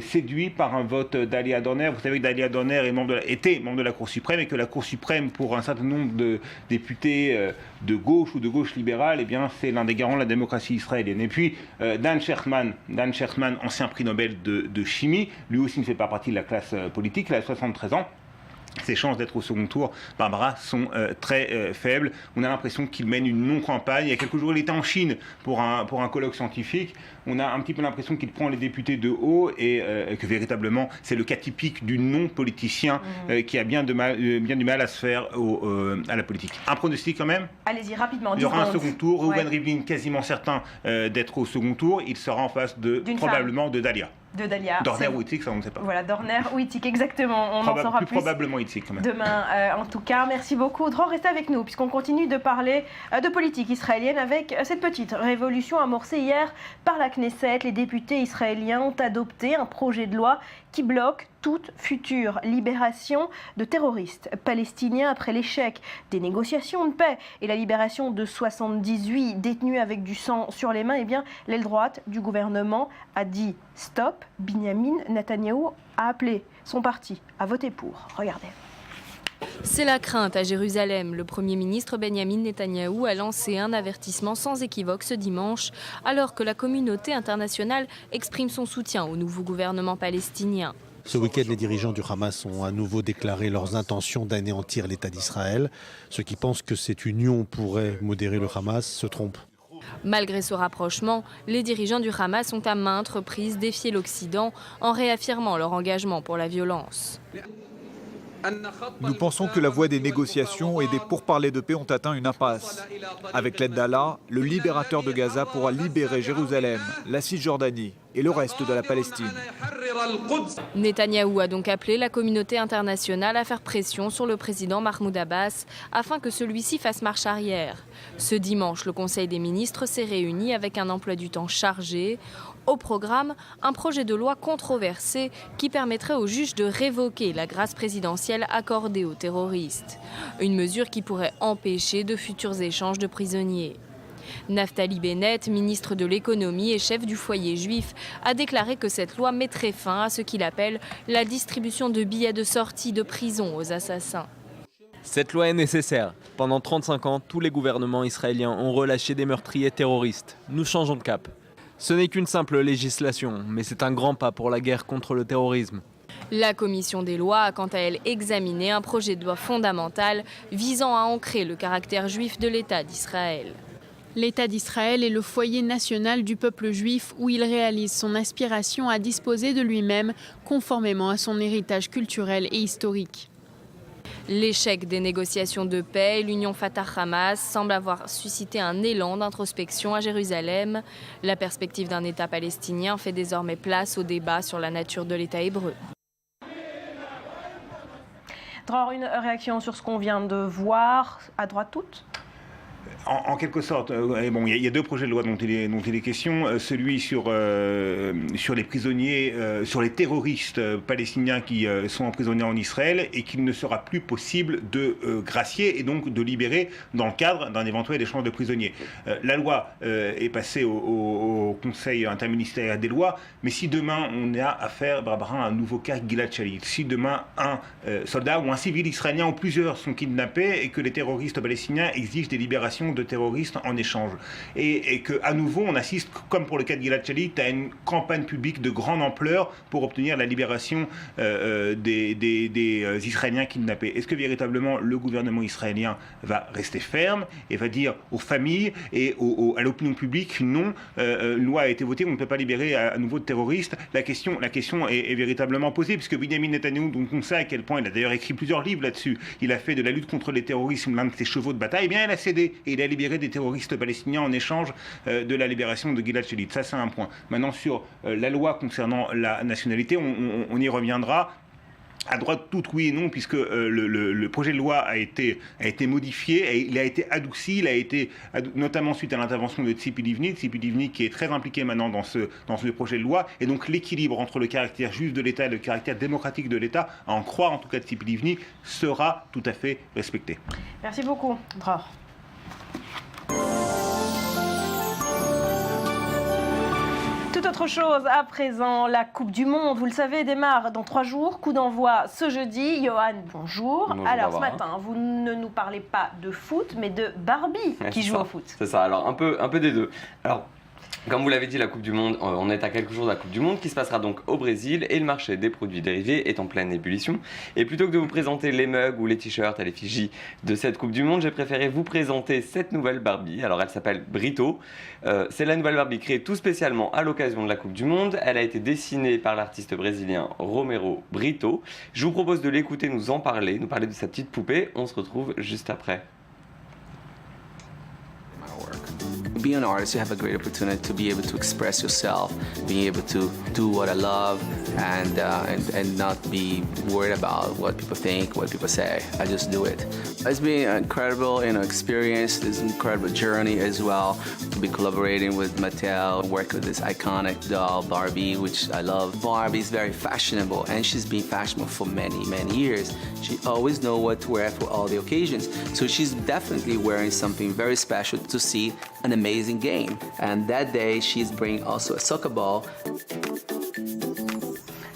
séduits par un vote d'Alia Dorner. Vous savez que Dalia Dorner était membre de la Cour suprême et que la Cour suprême, pour un certain nombre de députés de gauche ou de gauche libérale, eh bien, c'est l'un des garants de la démocratie israélienne. Et puis, Dan Shechtman, ancien prix Nobel de chimie, lui aussi ne fait pas partie de la classe politique, il a 73 ans. Ses chances d'être au second tour, Barbara, sont très faibles. On a l'impression qu'il mène une non-campagne. Il y a quelques jours, il était en Chine pour un colloque scientifique. On a un petit peu l'impression qu'il prend les députés de haut et que véritablement, c'est le cas typique du non-politicien qui a bien du mal à se faire à la politique. Un pronostic quand même ? Allez-y, rapidement. Il y aura un second tour. Reuven Rivlin, quasiment certain d'être au second tour. Il sera en face probablement de Dalia. De Dalia. Dorner ou Itzig, ça on ne sait pas. Voilà, Dorner ou Itzig, exactement. On en saura plus probablement Itzig quand même. Demain, en tout cas. Merci beaucoup. Dror, restez avec nous, puisqu'on continue de parler de politique israélienne avec cette petite révolution amorcée hier par la Knesset. Les députés israéliens ont adopté un projet de loi qui bloque toute future libération de terroristes palestiniens après l'échec des négociations de paix et la libération de 78 détenus avec du sang sur les mains. Eh bien, l'aile droite du gouvernement a dit stop. Binyamin Netanyahou a appelé son parti à voter pour. Regardez. C'est la crainte à Jérusalem. Le Premier ministre Benyamin Netanyahou a lancé un avertissement sans équivoque ce dimanche, alors que la communauté internationale exprime son soutien au nouveau gouvernement palestinien. Ce week-end, les dirigeants du Hamas ont à nouveau déclaré leurs intentions d'anéantir l'État d'Israël. Ceux qui pensent que cette union pourrait modérer le Hamas se trompent. Malgré ce rapprochement, les dirigeants du Hamas ont à maintes reprises défié l'Occident en réaffirmant leur engagement pour la violence. Nous pensons que la voie des négociations et des pourparlers de paix ont atteint une impasse. Avec l'aide d'Allah, le libérateur de Gaza pourra libérer Jérusalem, la Cisjordanie et le reste de la Palestine. Netanyahou a donc appelé la communauté internationale à faire pression sur le président Mahmoud Abbas afin que celui-ci fasse marche arrière. Ce dimanche, le Conseil des ministres s'est réuni avec un emploi du temps chargé. Au programme, un projet de loi controversé qui permettrait aux juges de révoquer la grâce présidentielle accordée aux terroristes. Une mesure qui pourrait empêcher de futurs échanges de prisonniers. Naftali Bennett, ministre de l'économie et chef du foyer juif, a déclaré que cette loi mettrait fin à ce qu'il appelle la distribution de billets de sortie de prison aux assassins. Cette loi est nécessaire. Pendant 35 ans, tous les gouvernements israéliens ont relâché des meurtriers terroristes. Nous changeons de cap. Ce n'est qu'une simple législation, mais c'est un grand pas pour la guerre contre le terrorisme. La commission des lois a quant à elle examiné un projet de loi fondamental visant à ancrer le caractère juif de l'État d'Israël. L'État d'Israël est le foyer national du peuple juif où il réalise son aspiration à disposer de lui-même conformément à son héritage culturel et historique. L'échec des négociations de paix et l'union Fatah-Hamas semble avoir suscité un élan d'introspection à Jérusalem. La perspective d'un État palestinien fait désormais place au débat sur la nature de l'État hébreu. Dror, une réaction sur ce qu'on vient de voir, à droite toute ? En quelque sorte, bon, il y a deux projets de loi dont il est question. Celui sur les prisonniers, sur les terroristes palestiniens qui sont emprisonnés en Israël et qu'il ne sera plus possible de gracier et donc de libérer dans le cadre d'un éventuel échange de prisonniers. La loi est passée au Conseil interministériel des lois, mais si demain on a affaire, Barbara, à un nouveau cas Gilad Shalit, si demain un soldat ou un civil israélien ou plusieurs sont kidnappés et que les terroristes palestiniens exigent des libérations de terroristes en échange. Et qu'à nouveau, on assiste, comme pour le cas de Gilad Shalit, à une campagne publique de grande ampleur pour obtenir la libération des Israéliens kidnappés. Est-ce que véritablement le gouvernement israélien va rester ferme et va dire aux familles et à l'opinion publique non, une loi a été votée, on ne peut pas libérer à nouveau de terroristes? La question est véritablement posée, puisque Binyamin Netanyahou, dont on sait à quel point, il a d'ailleurs écrit plusieurs livres là-dessus, il a fait de la lutte contre les terrorisme l'un de ses chevaux de bataille, eh bien il a cédé et il a libéré des terroristes palestiniens en échange de la libération de Gilad Shalit. Ça, c'est un point. Maintenant, sur la loi concernant la nationalité, on y reviendra. À droite, toute oui et non, puisque le projet de loi a été modifié, et il a été adouci, notamment suite à l'intervention de Tzipi Livni qui est très impliqué maintenant dans ce projet de loi, et donc l'équilibre entre le caractère juste de l'État et le caractère démocratique de l'État, à en croire en tout cas Tzipi Livni, sera tout à fait respecté. Merci beaucoup, Dror. Tout autre chose à présent, la Coupe du Monde, vous le savez, démarre dans 3 jours, coup d'envoi ce jeudi. Johan, bonjour. Bonjour. Alors ce matin, vous ne nous parlez pas de foot, mais de Barbie qui joue au foot. C'est ça, alors un peu des deux. Alors, comme vous l'avez dit, la Coupe du Monde, on est à quelques jours de la Coupe du Monde qui se passera donc au Brésil et le marché des produits dérivés est en pleine ébullition. Et plutôt que de vous présenter les mugs ou les t-shirts à l'effigie de cette Coupe du Monde, j'ai préféré vous présenter cette nouvelle Barbie. Alors elle s'appelle Brito. C'est la nouvelle Barbie créée tout spécialement à l'occasion de la Coupe du Monde. Elle a été dessinée par l'artiste brésilien Romero Brito. Je vous propose de l'écouter nous parler de sa petite poupée. On se retrouve juste après. Being an artist, you have a great opportunity to be able to express yourself, being able to do what I love, and not be worried about what people think, what people say. I just do it. It's been an incredible, experience. This incredible journey as well to be collaborating with Mattel, work with this iconic doll Barbie, which I love. Barbie is very fashionable, and she's been fashionable for many, many years. She always knows what to wear for all the occasions. So she's definitely wearing something very special to see an amazing game. And that day, she's bringing also a soccer ball.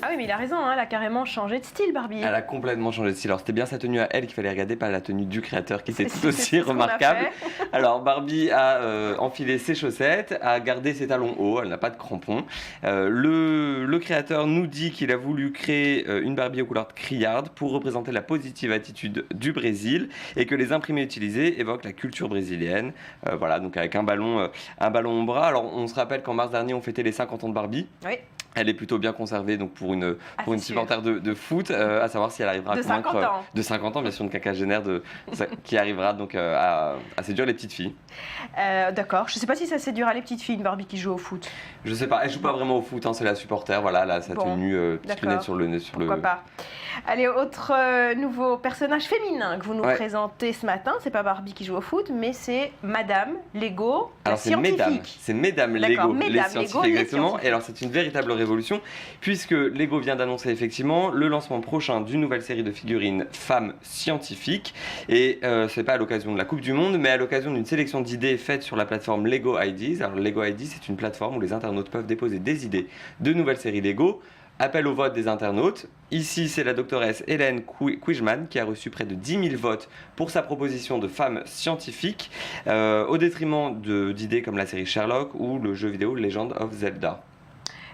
Ah oui, mais il a raison, hein, elle a carrément changé de style, Barbie. Elle a complètement changé de style. Alors, c'était bien sa tenue à elle qu'il fallait regarder, pas la tenue du créateur qui était tout aussi remarquable. Alors, Barbie a enfilé ses chaussettes, a gardé ses talons hauts, elle n'a pas de crampons. Le créateur nous dit qu'il a voulu créer une Barbie aux couleurs de criarde pour représenter la positive attitude du Brésil et que les imprimés utilisés évoquent la culture brésilienne. Voilà, donc avec un ballon au bras. Alors, on se rappelle qu'en mars dernier, on fêtait les 50 ans de Barbie. Oui. Elle est plutôt bien conservée donc pour une supporter de foot, à savoir si elle arrivera à convaincre 50 ans. De 50 ans, bien sûr, une quinquagénaire qui arrivera donc à séduire les petites filles. D'accord, je ne sais pas si ça séduira les petites filles, une Barbie qui joue au foot. Je sais pas, elle joue pas vraiment au foot, hein, c'est la supporter, voilà, là, sa tenue petite lunette sur le. Pourquoi pas. Allez, autre nouveau personnage féminin que vous nous présentez ce matin, c'est pas Barbie qui joue au foot, mais c'est Madame Lego, alors c'est Mesdames Lego, les scientifiques, exactement. Et alors c'est une véritable révolution, puisque Lego vient d'annoncer effectivement le lancement prochain d'une nouvelle série de figurines femmes scientifiques. Et c'est pas à l'occasion de la Coupe du Monde, mais à l'occasion d'une sélection d'idées faite sur la plateforme Lego Ideas. Alors Lego Ideas, c'est une plateforme où les internautes peuvent déposer des idées de nouvelles séries Lego. Appel au vote des internautes. Ici, c'est la doctoresse Hélène Kwijman qui a reçu près de 10 000 votes pour sa proposition de femme scientifique, au détriment d'idées comme la série Sherlock ou le jeu vidéo Legend of Zelda.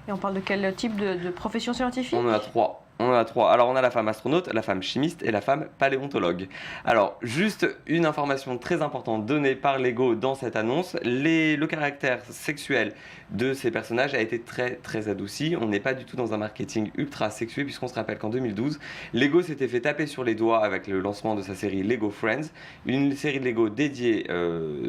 Et on parle de quel type de profession scientifique ? On en a trois. Alors, on a la femme astronaute, la femme chimiste et la femme paléontologue. Alors, juste une information très importante donnée par Lego dans cette annonce. Le caractère sexuel de ces personnages a été très, très adouci. On n'est pas du tout dans un marketing ultra sexué, puisqu'on se rappelle qu'en 2012, Lego s'était fait taper sur les doigts avec le lancement de sa série Lego Friends, une série de Lego dédiée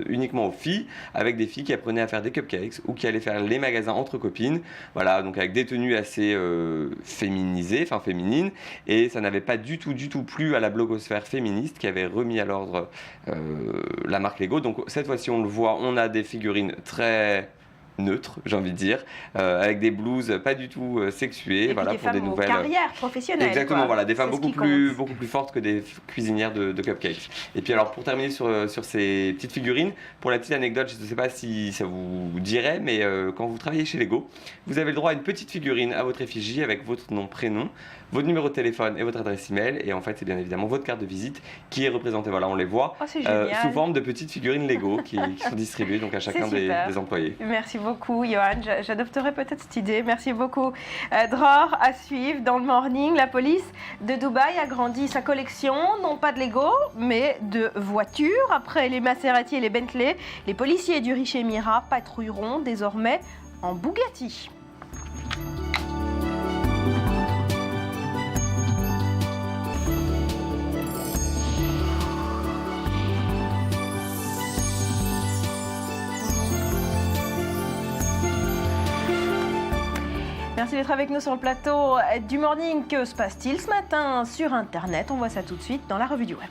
uniquement aux filles, avec des filles qui apprenaient à faire des cupcakes ou qui allaient faire les magasins entre copines. Voilà, donc avec des tenues assez féminisées, féminine, et ça n'avait pas du tout plu à la blogosphère féministe qui avait remis à l'ordre la marque Lego. Donc cette fois-ci on le voit, on a des figurines très neutres, j'ai envie de dire, avec des blouses pas du tout sexuées, voilà, pour des nouvelles carrières professionnelles. Exactement, voilà, des femmes beaucoup plus fortes que des cuisinières de cupcakes. Et puis alors pour terminer sur ces petites figurines, pour la petite anecdote, je ne sais pas si ça vous dirait, mais quand vous travaillez chez Lego, vous avez le droit à une petite figurine à votre effigie avec votre nom, prénom, votre numéro de téléphone et votre adresse email, et en fait c'est bien évidemment votre carte de visite qui est représentée, voilà, on les voit, sous forme de petites figurines Lego qui sont distribuées donc à chacun des employés. Merci beaucoup Johan, j'adopterai peut-être cette idée, merci beaucoup. Dror, à suivre dans le morning, la police de Dubaï a grandi sa collection, non pas de Lego, mais de voitures. Après les Maserati et les Bentley, les policiers du riche émirat patrouilleront désormais en Bugatti. Merci d'être avec nous sur le plateau du Morning. Que se passe-t-il ce matin sur Internet? On voit ça tout de suite dans la revue du web.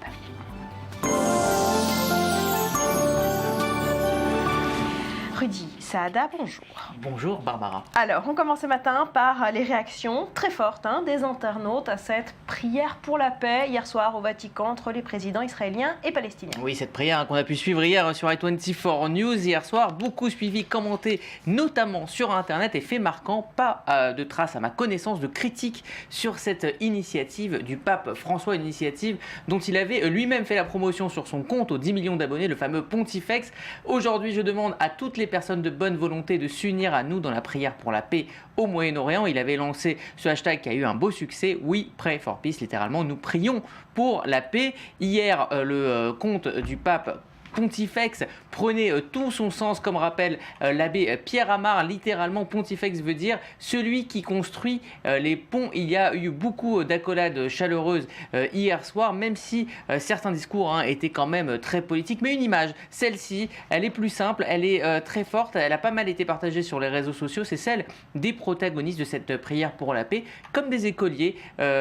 Rudy Saada, bonjour. Bonjour Barbara. Alors, on commence ce matin par les réactions très fortes des internautes à cette prière pour la paix hier soir au Vatican entre les présidents israéliens et palestiniens. Oui, cette prière qu'on a pu suivre hier sur i24 News, hier soir, beaucoup suivi, commenté, notamment sur Internet et fait marquant, pas de traces à ma connaissance de critiques sur cette initiative du pape François, une initiative dont il avait lui-même fait la promotion sur son compte aux 10 millions d'abonnés, le fameux Pontifex. Aujourd'hui, je demande à toutes les personnes de bonne volonté de s'unir à nous dans la prière pour la paix au Moyen-Orient. Il avait lancé ce hashtag qui a eu un beau succès, We Pray for Peace, littéralement, nous prions pour la paix. Hier, le compte du pape Pontifex prenait tout son sens, comme rappelle l'abbé Pierre Amar. Littéralement, Pontifex veut dire celui qui construit les ponts. Il y a eu beaucoup d'accolades chaleureuses hier soir, même si certains discours étaient quand même très politiques. Mais une image, celle-ci, elle est plus simple, elle est très forte, elle a pas mal été partagée sur les réseaux sociaux. C'est celle des protagonistes de cette prière pour la paix, comme des écoliers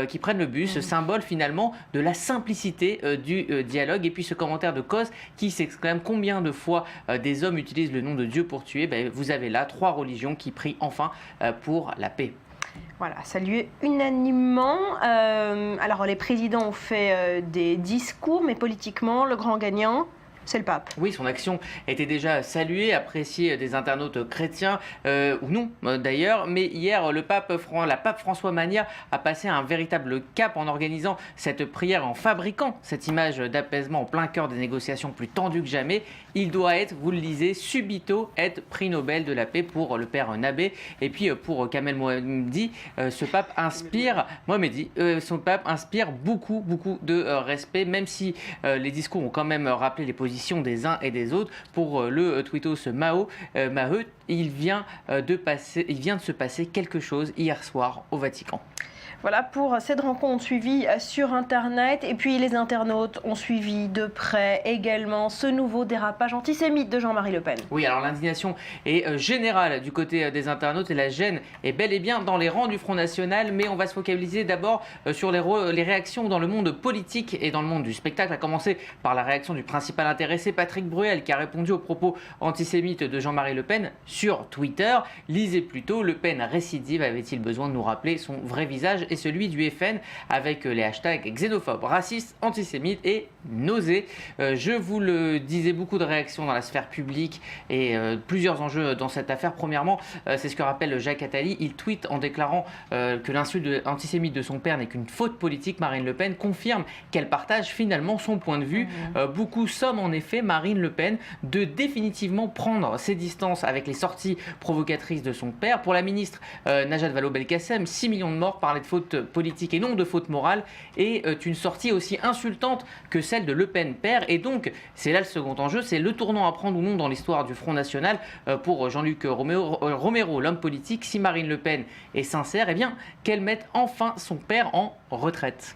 qui prennent le bus, symbole finalement de la simplicité du dialogue. Et puis ce commentaire de Cause qui s'exclame: combien de fois des hommes utilisent le nom de Dieu pour tuer? Vous avez là 3 religions qui prient enfin pour la paix. Voilà, salué unanimement. Alors les présidents ont fait des discours, mais politiquement, le grand gagnant, c'est le pape. Oui, son action était déjà saluée, appréciée des internautes chrétiens, ou non d'ailleurs, mais hier, la pape François Magnier a passé un véritable cap en organisant cette prière, en fabriquant cette image d'apaisement en plein cœur des négociations plus tendues que jamais. Il doit être, vous le lisez, subito être prix Nobel de la paix pour le père Nabé. Et puis pour Kamel Mohammadi, ce pape inspire, son pape inspire beaucoup de respect, même si les discours ont quand même rappelé les positions des uns et des autres. Pour le tweetos Maheu, il vient de se passer quelque chose hier soir au Vatican. Voilà pour cette rencontre suivie sur Internet. Et puis les internautes ont suivi de près également ce nouveau dérapage antisémite de Jean-Marie Le Pen. Oui, alors l'indignation est générale du côté des internautes et la gêne est bel et bien dans les rangs du Front National. Mais on va se focaliser d'abord sur les réactions dans le monde politique et dans le monde du spectacle, à commencer par la réaction du principal intéressé, Patrick Bruel, qui a répondu aux propos antisémites de Jean-Marie Le Pen sur Twitter. Lisez plutôt: Le Pen récidive, avait-il besoin de nous rappeler son vrai visage et celui du FN, avec les hashtags xénophobes, racistes, antisémites et nausées. Je vous le disais, beaucoup de réactions dans la sphère publique et plusieurs enjeux dans cette affaire. Premièrement, c'est ce que rappelle Jacques Attali. Il tweet en déclarant que l'insulte antisémite de son père n'est qu'une faute politique. Marine Le Pen confirme qu'elle partage finalement son point de vue. Beaucoup somment en effet Marine Le Pen de définitivement prendre ses distances avec les sorties provocatrices de son père. Pour la ministre Najat Vallaud-Belkacem, 6 millions de morts parlaient de faute politique et non de faute morale, est une sortie aussi insultante que celle de Le Pen père. Et donc, c'est là le second enjeu, c'est le tournant à prendre ou non dans l'histoire du Front National pour Jean-Luc Romero, l'homme politique. Si Marine Le Pen est sincère, eh bien, qu'elle mette enfin son père en retraite.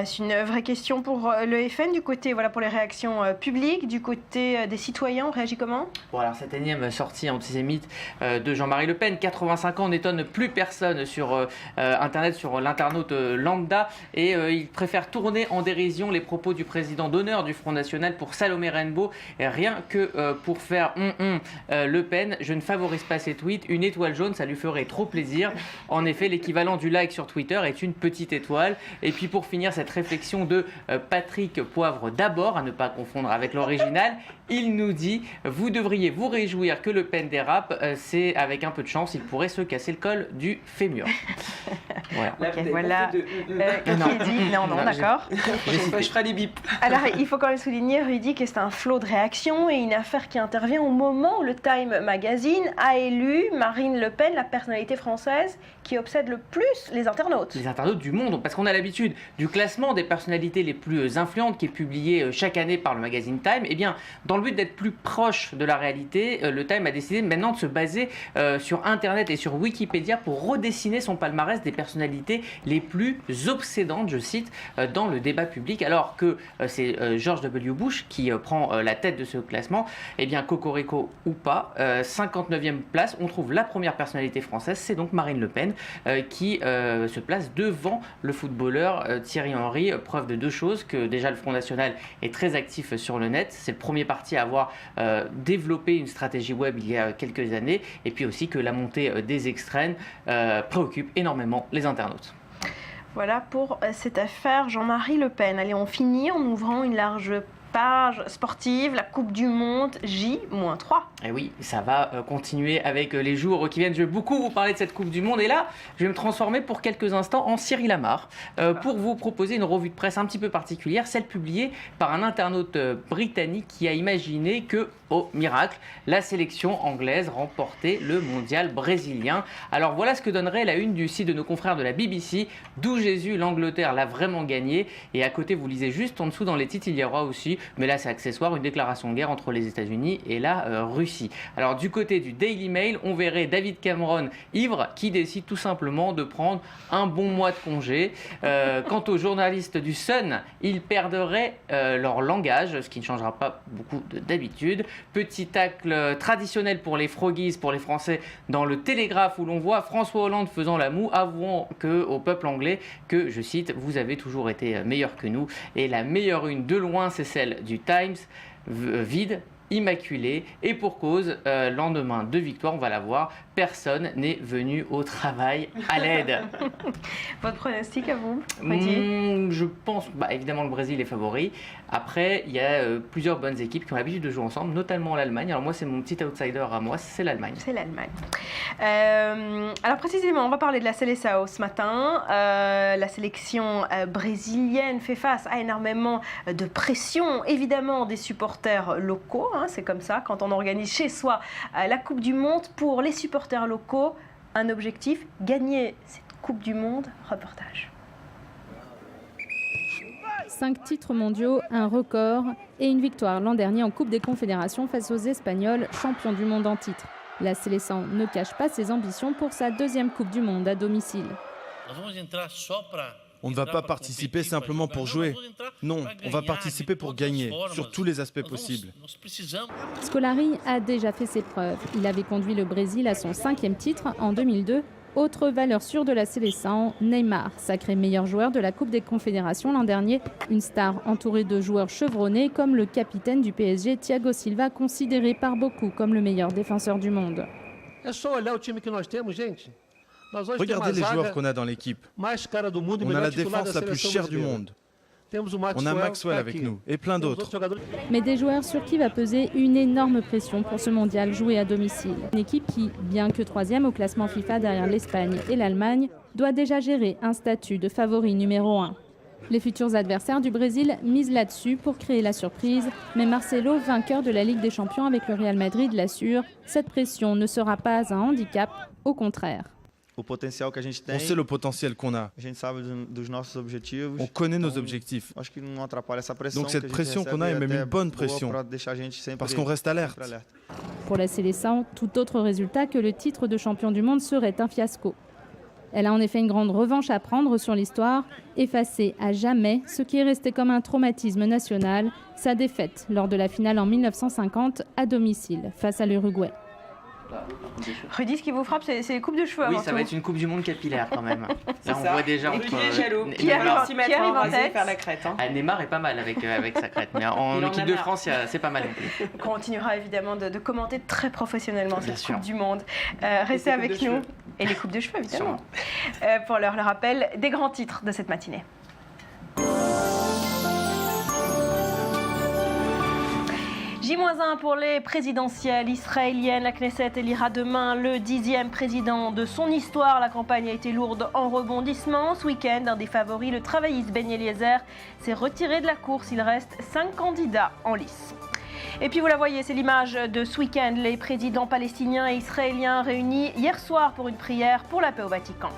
C'est une vraie question pour le FN, du côté, pour les réactions publiques, du côté des citoyens, on réagit comment? Bon, alors cette énième sortie antisémite de Jean-Marie Le Pen, 85 ans, n'étonne plus personne sur Internet, sur l'internaute lambda, et il préfère tourner en dérision les propos du président d'honneur du Front National pour Salomé Rainbow, et rien que pour faire Le Pen. Je ne favorise pas ses tweets, une étoile jaune, ça lui ferait trop plaisir. En effet, l'équivalent du like sur Twitter est une petite étoile. Et puis pour finir, cette réflexion de Patrick Poivre d'abord, à ne pas confondre avec l'original, il nous dit: vous devriez vous réjouir que Le Pen dérape, c'est avec un peu de chance, il pourrait se casser le col du fémur. Voilà. Okay, voilà. Non, d'accord. Je ferai des bips. Alors, il faut quand même souligner, Rudy, que c'est un flot de réactions et une affaire qui intervient au moment où le Time Magazine a élu Marine Le Pen la personnalité française qui obsède le plus les internautes. Les internautes du monde, parce qu'on a l'habitude du classement des personnalités les plus influentes qui est publié chaque année par le magazine Time. Eh bien, dans le but d'être plus proche de la réalité, le Time a décidé maintenant de se baser sur Internet et sur Wikipédia pour redessiner son palmarès des personnalités personnalités les plus obsédantes, je cite, dans le débat public, alors que c'est George W. Bush qui prend la tête de ce classement. Eh bien, cocorico ou pas, 59e place, on trouve la première personnalité française, c'est donc Marine Le Pen qui se place devant le footballeur Thierry Henry. Preuve de deux choses, que déjà le Front National est très actif sur le net, c'est le premier parti à avoir développé une stratégie web il y a quelques années, et puis aussi que la montée des extrêmes préoccupe énormément les internautes. Voilà pour cette affaire Jean-Marie Le Pen. Allez, on finit en ouvrant une large page sportive, la Coupe du Monde J-3. Et oui, ça va continuer avec les jours qui viennent. Je vais beaucoup vous parler de cette Coupe du Monde. Et là, je vais me transformer pour quelques instants en Cyril Amar pour vous proposer une revue de presse un petit peu particulière, celle publiée par un internaute britannique qui a imaginé que, au miracle, la sélection anglaise remportait le mondial brésilien. Alors voilà ce que donnerait la une du site de nos confrères de la BBC. D'où Jésus, l'Angleterre l'a vraiment gagné. Et à côté, vous lisez juste en dessous dans les titres, il y aura aussi, mais là c'est accessoire, une déclaration de guerre entre les États-Unis et la Russie. Alors du côté du Daily Mail, on verrait David Cameron ivre qui décide tout simplement de prendre un bon mois de congé. Quant aux journalistes du Sun, ils perdraient leur langage, ce qui ne changera pas beaucoup d'habitude. Petit tacle traditionnel pour les Froggies, pour les Français, dans le Télégraphe où l'on voit François Hollande faisant la moue, avouant au peuple anglais que, je cite, vous avez toujours été meilleur que nous. Et la meilleure une de loin, c'est celle du Times, vide, immaculé, et pour cause, lendemain de victoire, on va la voir, personne n'est venu au travail à l'aide. Votre pronostic à vous, Je pense, évidemment, le Brésil est favori. Après, il y a plusieurs bonnes équipes qui ont l'habitude de jouer ensemble, notamment l'Allemagne. Alors moi, c'est mon petit outsider à moi, c'est l'Allemagne. C'est l'Allemagne. Alors précisément, on va parler de la Seleção ce matin. La sélection brésilienne fait face à énormément de pression, évidemment, des supporters locaux. C'est comme ça, quand on organise chez soi la Coupe du Monde, pour les supporters locaux, un objectif, gagner cette Coupe du Monde. Reportage. 5 titres mondiaux, un record et une victoire l'an dernier en Coupe des Confédérations face aux Espagnols, champions du monde en titre. La Seleção ne cache pas ses ambitions pour sa deuxième Coupe du Monde à domicile. On ne va pas participer simplement pour jouer. Non, on va participer pour gagner, sur tous les aspects possibles. Scolari a déjà fait ses preuves. Il avait conduit le Brésil à son 5e titre en 2002. Autre valeur sûre de la Seleção, Neymar, sacré meilleur joueur de la Coupe des Confédérations l'an dernier. Une star entourée de joueurs chevronnés comme le capitaine du PSG, Thiago Silva, considéré par beaucoup comme le meilleur défenseur du monde. Regardez les joueurs qu'on a dans l'équipe. On a la défense la plus chère du monde. On a Maxwell avec nous et plein d'autres. Mais des joueurs sur qui va peser une énorme pression pour ce mondial joué à domicile. Une équipe qui, bien que 3e au classement FIFA derrière l'Espagne et l'Allemagne, doit déjà gérer un statut de favori numéro 1. Les futurs adversaires du Brésil misent là-dessus pour créer la surprise. Mais Marcelo, vainqueur de la Ligue des Champions avec le Real Madrid, l'assure, cette pression ne sera pas un handicap, au contraire. On sait le potentiel qu'on a. On connaît nos objectifs. Donc cette pression qu'on a est même une bonne pression, parce qu'on reste alerte. Pour la Seleção, tout autre résultat que le titre de champion du monde serait un fiasco. Elle a en effet une grande revanche à prendre sur l'histoire, effacer à jamais ce qui est resté comme un traumatisme national, sa défaite lors de la finale en 1950 à domicile face à l'Uruguay. Rudy, ce qui vous frappe, c'est les coupes de cheveux. Oui, ça va être une Coupe du Monde capillaire quand même. Là, on voit déjà. Et qui est jaloux. Qui arrive en tête. Faire la crête. Neymar est pas mal avec sa crête. Mais en équipe de France, c'est pas mal non plus. On continuera évidemment de commenter très professionnellement cette Coupe du Monde. Restez avec nous. Et les coupes de cheveux, évidemment. Pour l'heure, le rappel des grands titres de cette matinée. J-1 pour les présidentielles israéliennes. La Knesset élira demain le 10e président de son histoire. La campagne a été lourde en rebondissements. Ce week-end, un des favoris, le travailliste Ben Eliezer, s'est retiré de la course. Il reste 5 candidats en lice. Et puis vous la voyez, c'est l'image de ce week-end. Les présidents palestiniens et israéliens réunis hier soir pour une prière pour la paix au Vatican.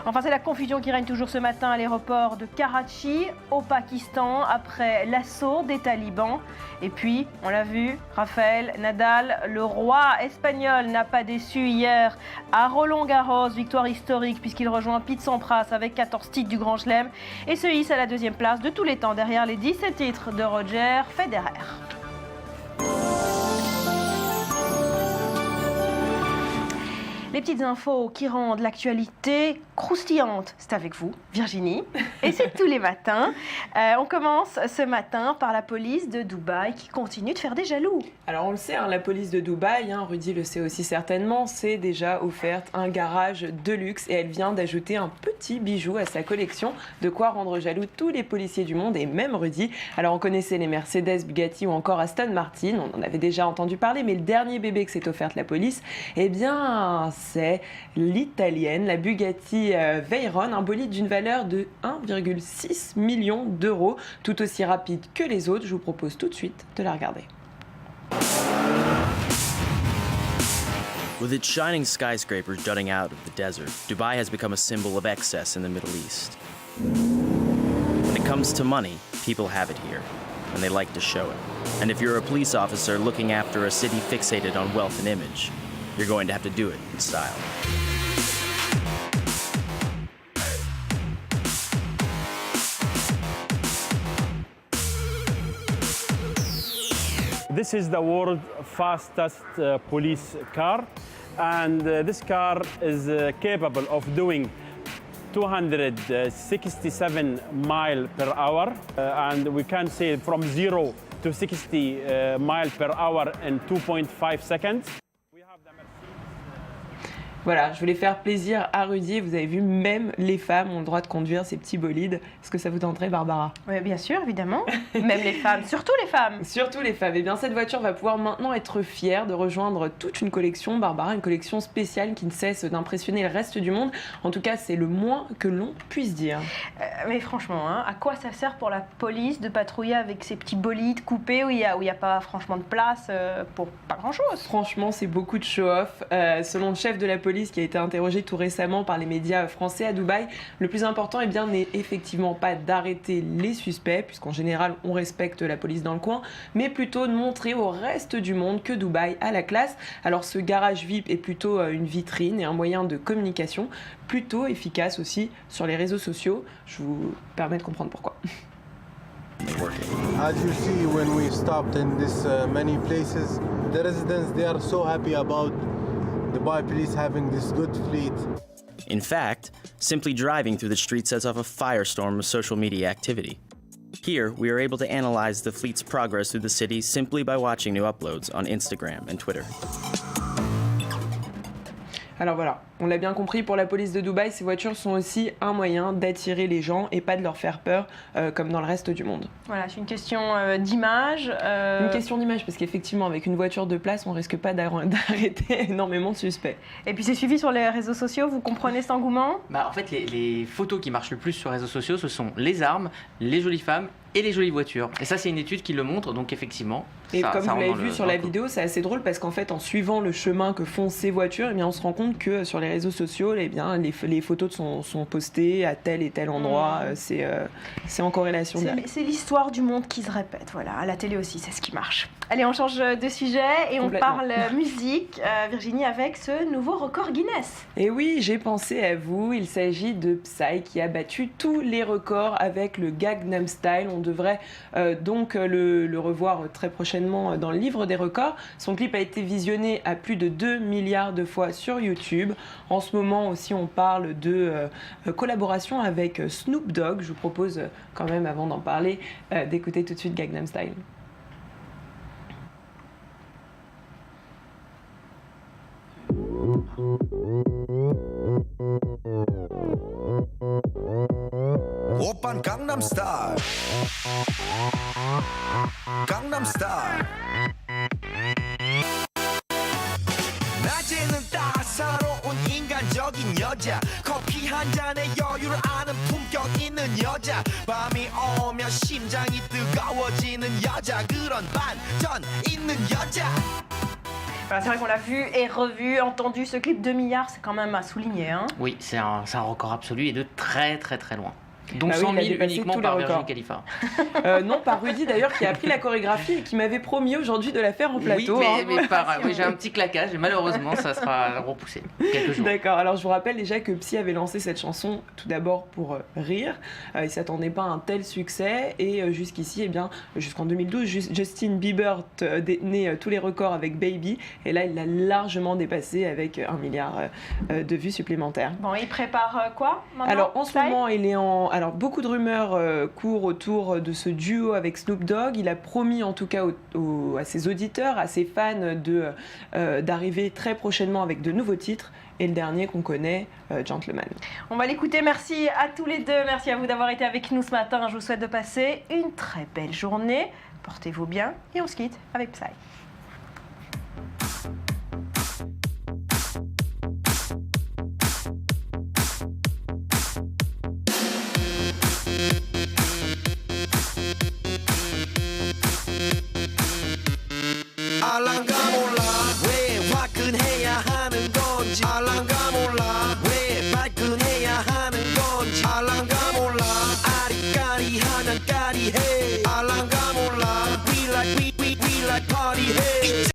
Enfin, c'est la confusion qui règne toujours ce matin à l'aéroport de Karachi, au Pakistan, après l'assaut des talibans. Et puis, on l'a vu, Rafael Nadal, le roi espagnol, n'a pas déçu hier à Roland-Garros. Victoire historique puisqu'il rejoint Pete Sampras avec 14 titres du Grand Chelem et se hisse à la deuxième place de tous les temps derrière les 17 titres de Roger Federer. Les petites infos qui rendent l'actualité croustillante, c'est avec vous, Virginie, et c'est tous les matins. On commence ce matin par la police de Dubaï qui continue de faire des jaloux. Alors on le sait, la police de Dubaï, Rudy le sait aussi certainement, s'est déjà offerte un garage de luxe et elle vient d'ajouter un petit bijou à sa collection, de quoi rendre jaloux tous les policiers du monde et même Rudy. Alors on connaissait les Mercedes, Bugatti ou encore Aston Martin, on en avait déjà entendu parler, mais le dernier bébé que s'est offerte la police, eh bien c'est l'italienne, la Bugatti Veyron, un bolide d'une valeur de 1,6 million d'euros, tout aussi rapide que les autres. Je vous propose tout de suite de la regarder. With its shining skyscrapers jutting out of the desert, Dubai has become a symbol of excess in the Middle East. When it comes to money, people have it here, and they like to show it. And if you're a police officer looking after a city fixated on wealth and image, you're going to have to do it in style. This is the world's fastest police car, and this car is capable of doing 267 miles per hour, and we can say from 0 to 60 miles per hour in 2.5 seconds. Voilà, je voulais faire plaisir à Rudy. Vous avez vu, même les femmes ont le droit de conduire ces petits bolides. Est-ce que ça vous tenterait, Barbara? Oui, bien sûr, évidemment. Même les femmes, surtout les femmes. Surtout les femmes. Eh bien, cette voiture va pouvoir maintenant être fière de rejoindre toute une collection, Barbara, une collection spéciale qui ne cesse d'impressionner le reste du monde. En tout cas, c'est le moins que l'on puisse dire. Mais franchement, à quoi ça sert pour la police de patrouiller avec ces petits bolides coupés où il y a pas franchement de place pour pas grand-chose? Franchement, c'est beaucoup de show-off. Selon le chef de la police, qui a été interrogé tout récemment par les médias français à Dubaï, le plus important n'est effectivement pas d'arrêter les suspects, puisqu'en général on respecte la police dans le coin, mais plutôt de montrer au reste du monde que Dubaï a la classe. Alors ce garage VIP est plutôt une vitrine et un moyen de communication plutôt efficace aussi sur les réseaux sociaux. Je vous permets de comprendre pourquoi. As you see, when we stopped in this many places, the residents, they are so happy about Dubai police having this good fleet. In fact, simply driving through the street sets off a firestorm of social media activity. Here, we are able to analyze the fleet's progress through the city simply by watching new uploads on Instagram and Twitter. Alors voilà, on l'a bien compris, pour la police de Dubaï, ces voitures sont aussi un moyen d'attirer les gens et pas de leur faire peur comme dans le reste du monde. Voilà, c'est une question d'image. Une question d'image, parce qu'effectivement, avec une voiture de place, on risque pas d'arrêter énormément de suspects. Et puis c'est suivi sur les réseaux sociaux, vous comprenez cet engouement? En fait, les photos qui marchent le plus sur les réseaux sociaux, ce sont les armes, les jolies femmes et les jolies voitures. Et ça, c'est une étude qui le montre, donc effectivement... Et comme vous l'avez vu sur la vidéo, c'est assez drôle parce qu'en fait, en suivant le chemin que font ces voitures, eh bien, on se rend compte que sur les réseaux sociaux, eh bien, les photos sont postées à tel et tel endroit. C'est en corrélation. C'est l'histoire du monde qui se répète. Voilà, à la télé aussi, c'est ce qui marche. Allez, on change de sujet et on parle musique, Virginie, avec ce nouveau record Guinness. Et oui, j'ai pensé à vous. Il s'agit de Psy qui a battu tous les records avec le Gangnam Style. On devrait donc le revoir très prochainement dans le livre des records. Son clip a été visionné à plus de 2 milliards de fois sur YouTube. En ce moment aussi, on parle de collaboration avec Snoop Dogg. Je vous propose quand même, avant d'en parler, d'écouter tout de suite Gangnam Style. 오빤 Gangnam Style Gangnam Style 낮에는 따사로운 인간적인 여자 커피 한 잔에 여유를 아는 품격 있는 여자 밤이 오면 심장이 뜨거워지는 여자 그런 반전 있는 여자 Voilà, c'est vrai qu'on l'a vu et revu, entendu. Ce clip 2 milliards, c'est quand même à souligner. Hein. Oui, c'est un record absolu et de très très très loin. Donc Bah 100 000 oui, uniquement par Virgin Khalifa. Non, par Rudy d'ailleurs qui a appris la chorégraphie et qui m'avait promis aujourd'hui de la faire en plateau. Oui, mais j'ai un petit claquage et malheureusement ça sera repoussé quelques jours. D'accord, alors je vous rappelle déjà que Psy avait lancé cette chanson tout d'abord pour rire. Il ne s'attendait pas à un tel succès et jusqu'ici, eh bien, jusqu'en 2012, Justin Bieber détenait tous les records avec Baby et là il l'a largement dépassé avec 1 milliard de vues supplémentaires. Bon, il prépare quoi maintenant? Alors en ce moment, il est en... Alors beaucoup de rumeurs courent autour de ce duo avec Snoop Dogg. Il a promis en tout cas à ses auditeurs, à ses fans d'arriver très prochainement avec de nouveaux titres. Et le dernier qu'on connaît, Gentleman. On va l'écouter. Merci à tous les deux. Merci à vous d'avoir été avec nous ce matin. Je vous souhaite de passer une très belle journée. Portez-vous bien et on se quitte avec Psy.